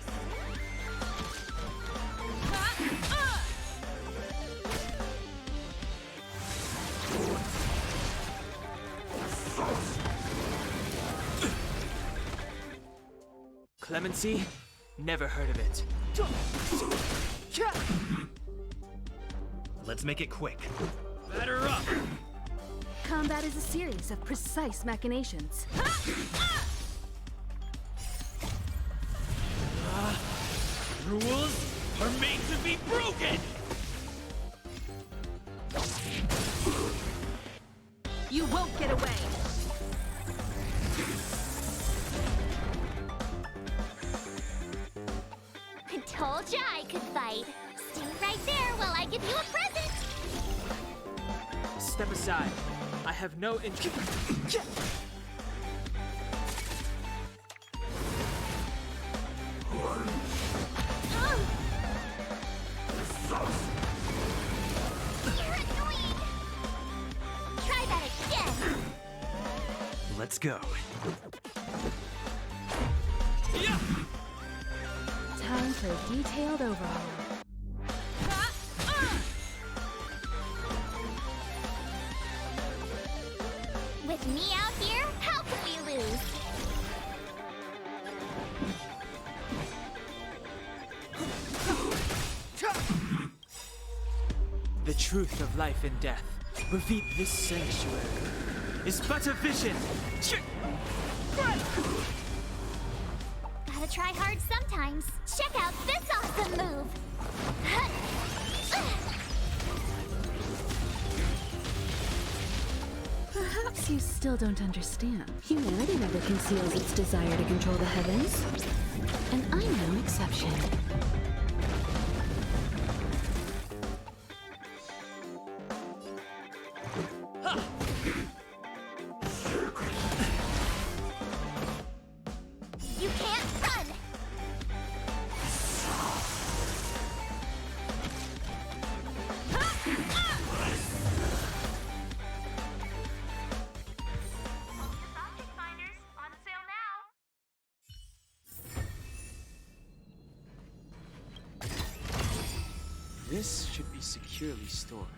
Clemency? Never heard of it. Let's make it quick. Batter up! Combat is a series of precise machinations. Rules are made to be broken! You won't get away! I told ya I could fight. Stay right there while I give you a present! Step aside. I have no interest. You're annoying! Try that again! Let's go. Time for a detailed overhaul. With me out here, how can we lose? The truth of life and death. Reveal this sanctuary is but a vision. Gotta try hard sometimes. Check out this awesome move! Perhaps you still don't understand. Humanity never conceals its desire to control the heavens. And I'm no exception. You can't run! Object finders on sale now. This should be securely stored.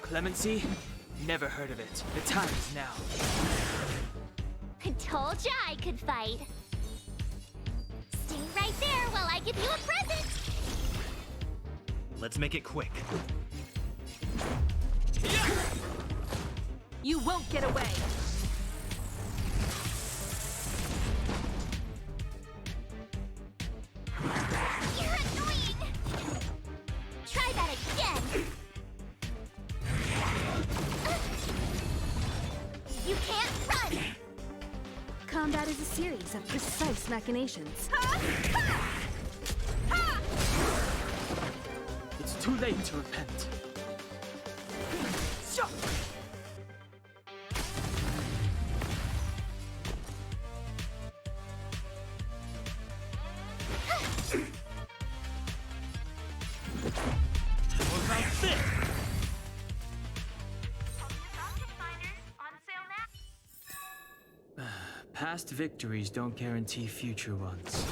Clemency? Never heard of it. The time is now. I told ya I could fight. Stay right there while I give you a present! Let's make it quick. You won't get away! You're annoying! Try that again! You can't run! Combat is a series of precise machinations. It's too late to repent. What about this? On sale now. Past victories don't guarantee future ones.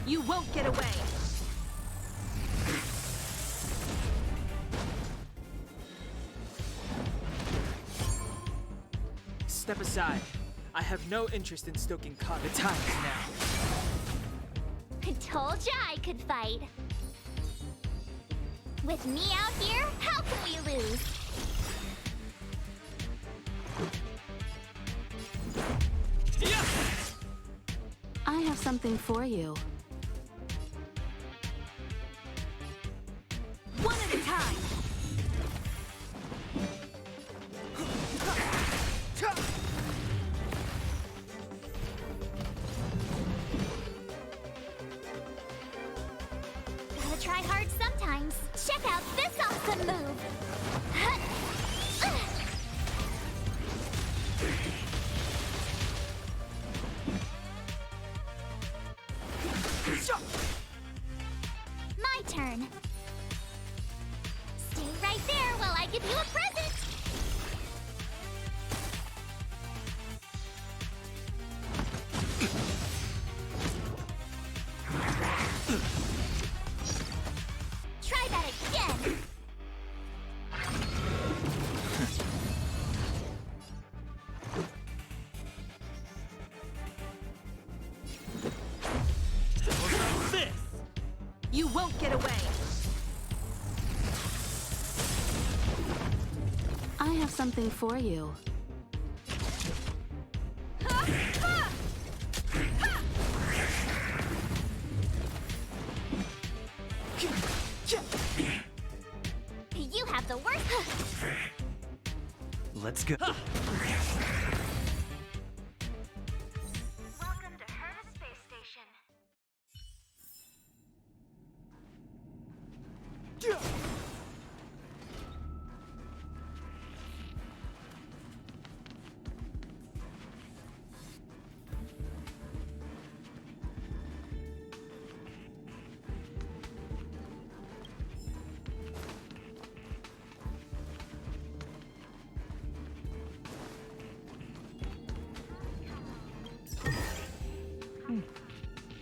You won't get away! Step aside. I have no interest in stoking the time is now. I told ya I could fight. With me out here, how can we lose? I have something for you. One at a time! Gotta try hard sometimes. Check out this awesome move! My turn. Stay right there while I give you a present! Try that again! What about this? You won't get away! I have something for you. You have the worst. Let's go. Welcome to Hermes Space Station.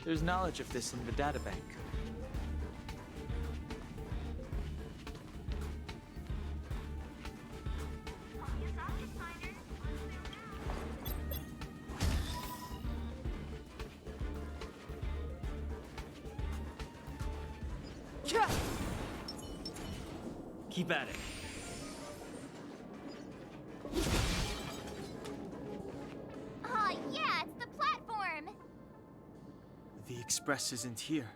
There's knowledge of this in the databank. Keep at it. Aw, yeah, it's the platform! The express isn't here.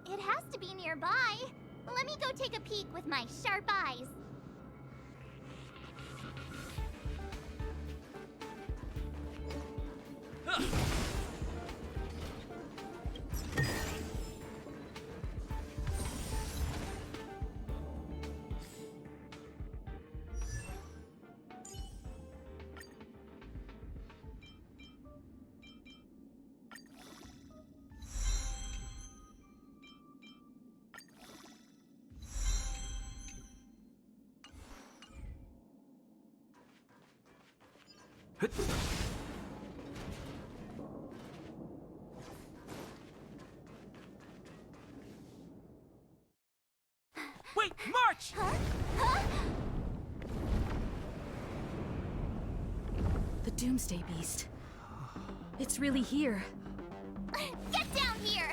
It has to be nearby. Let me go take a peek with my sharp eyes. Wait, Mark! The Doomsday Beast. It's really here. Get down here!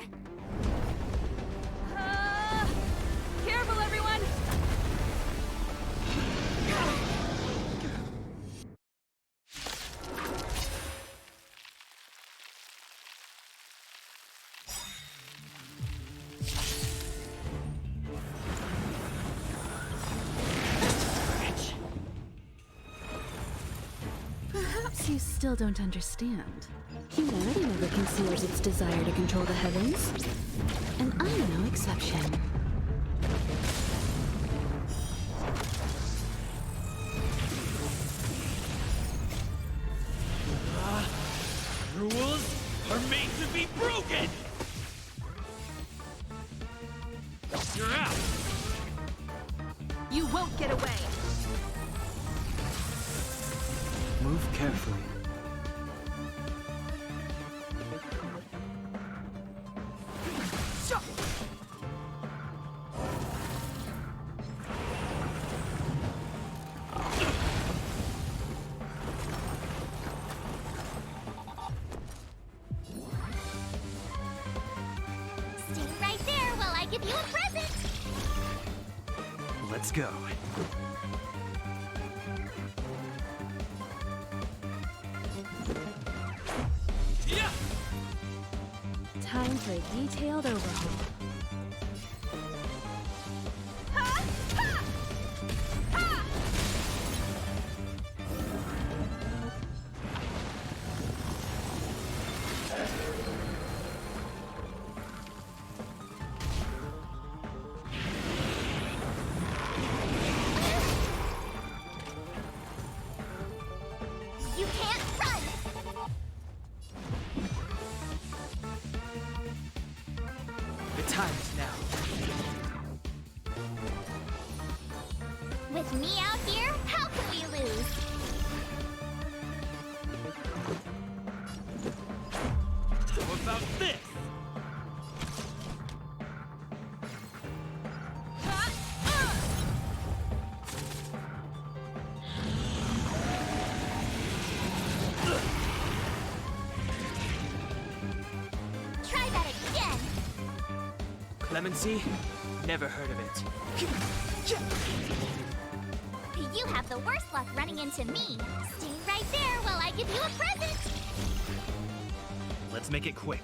Careful, everyone! Perhaps you still don't understand. Humanity never conceals its desire to control the heavens. And I'm no exception. Rules are made to be broken! You're out! You won't get away! Move carefully. Stay right there while I give you a present! Let's go. Yeah! Time for a detailed overhaul. You can't run! The time is now. With me out here, how can we lose? How about this? Try that again! Clemency? Never heard of it. You have the worst luck running into me. Stay right there while I give you a present! Let's make it quick.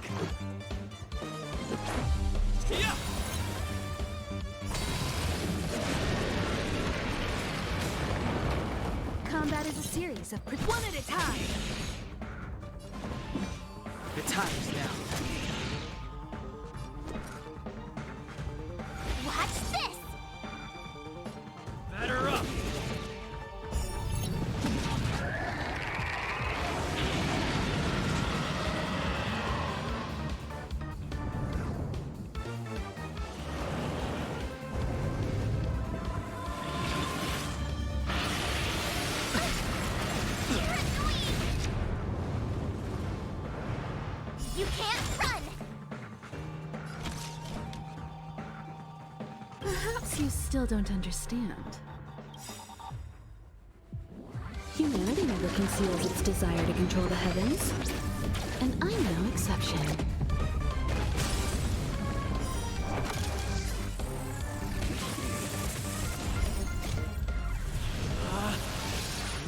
Yeah! Combat is a series of one at a time. The time is now. Watch this! Batter up! You can't run! Perhaps you still don't understand. Humanity never conceals its desire to control the heavens. And I'm no exception.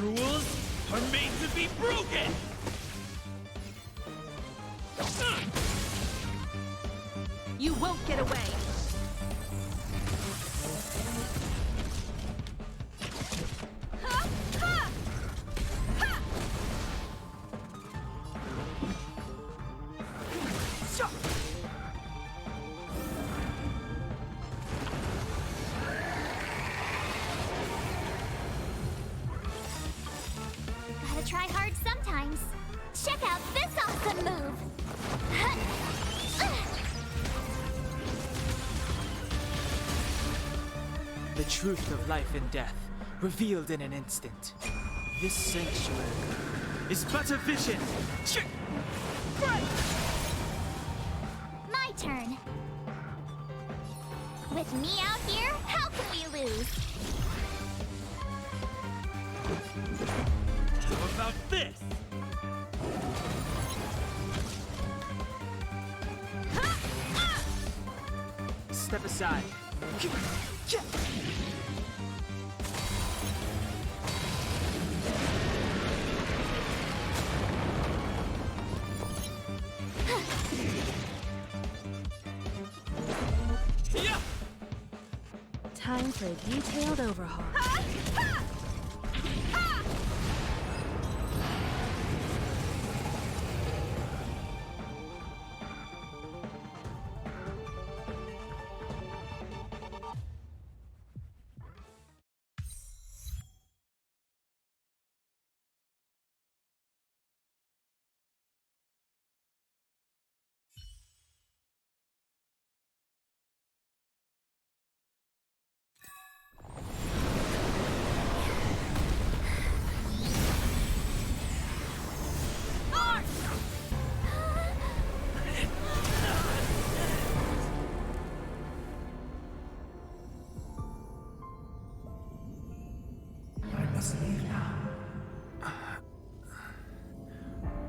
Rules are made to be broken! You won't get away! Gotta try hard sometimes. Check out this awesome move! The truth of life and death, revealed in an instant. This sanctuary is but a vision. My turn. With me out here, how can we lose? How about this? Step aside. Time for a detailed overhaul.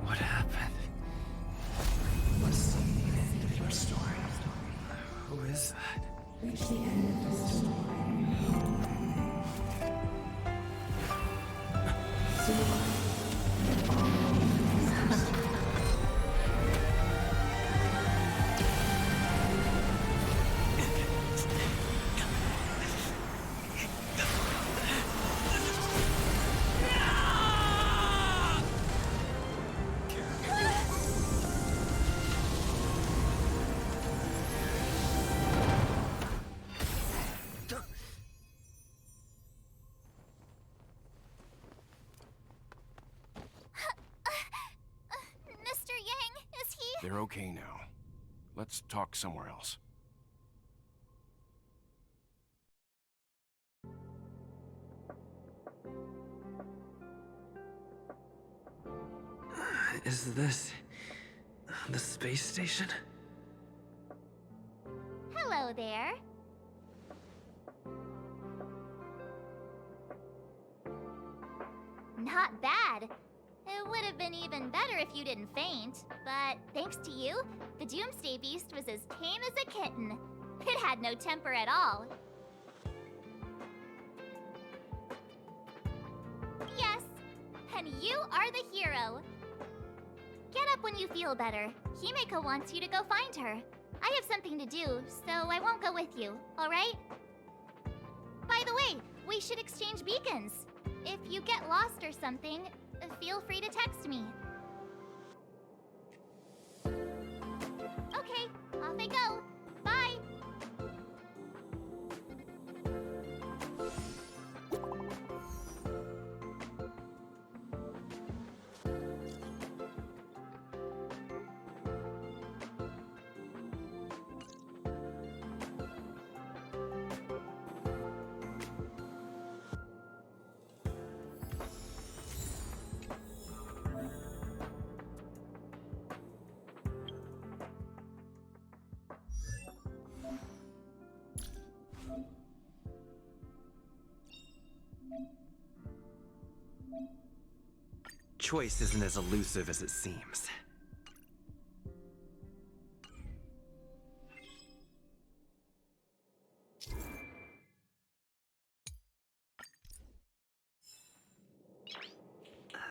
What happened? What's the end of your story? Who is that? Reach the end of the story. Mr. Yang, is he? They're okay now. Let's talk somewhere else. Is this the space station? Hello there. Not bad. It would have been even better if you didn't faint, but thanks to you, the Doomsday Beast was as tame as a kitten. It had no temper at all. Yes, and you are the hero. Get up when you feel better. Himeko wants you to go find her. I have something to do, so I won't go with you, alright? By the way, we should exchange beacons. If you get lost or something, feel free to text me. Okay, off I go. Bye! Choice isn't as elusive as it seems.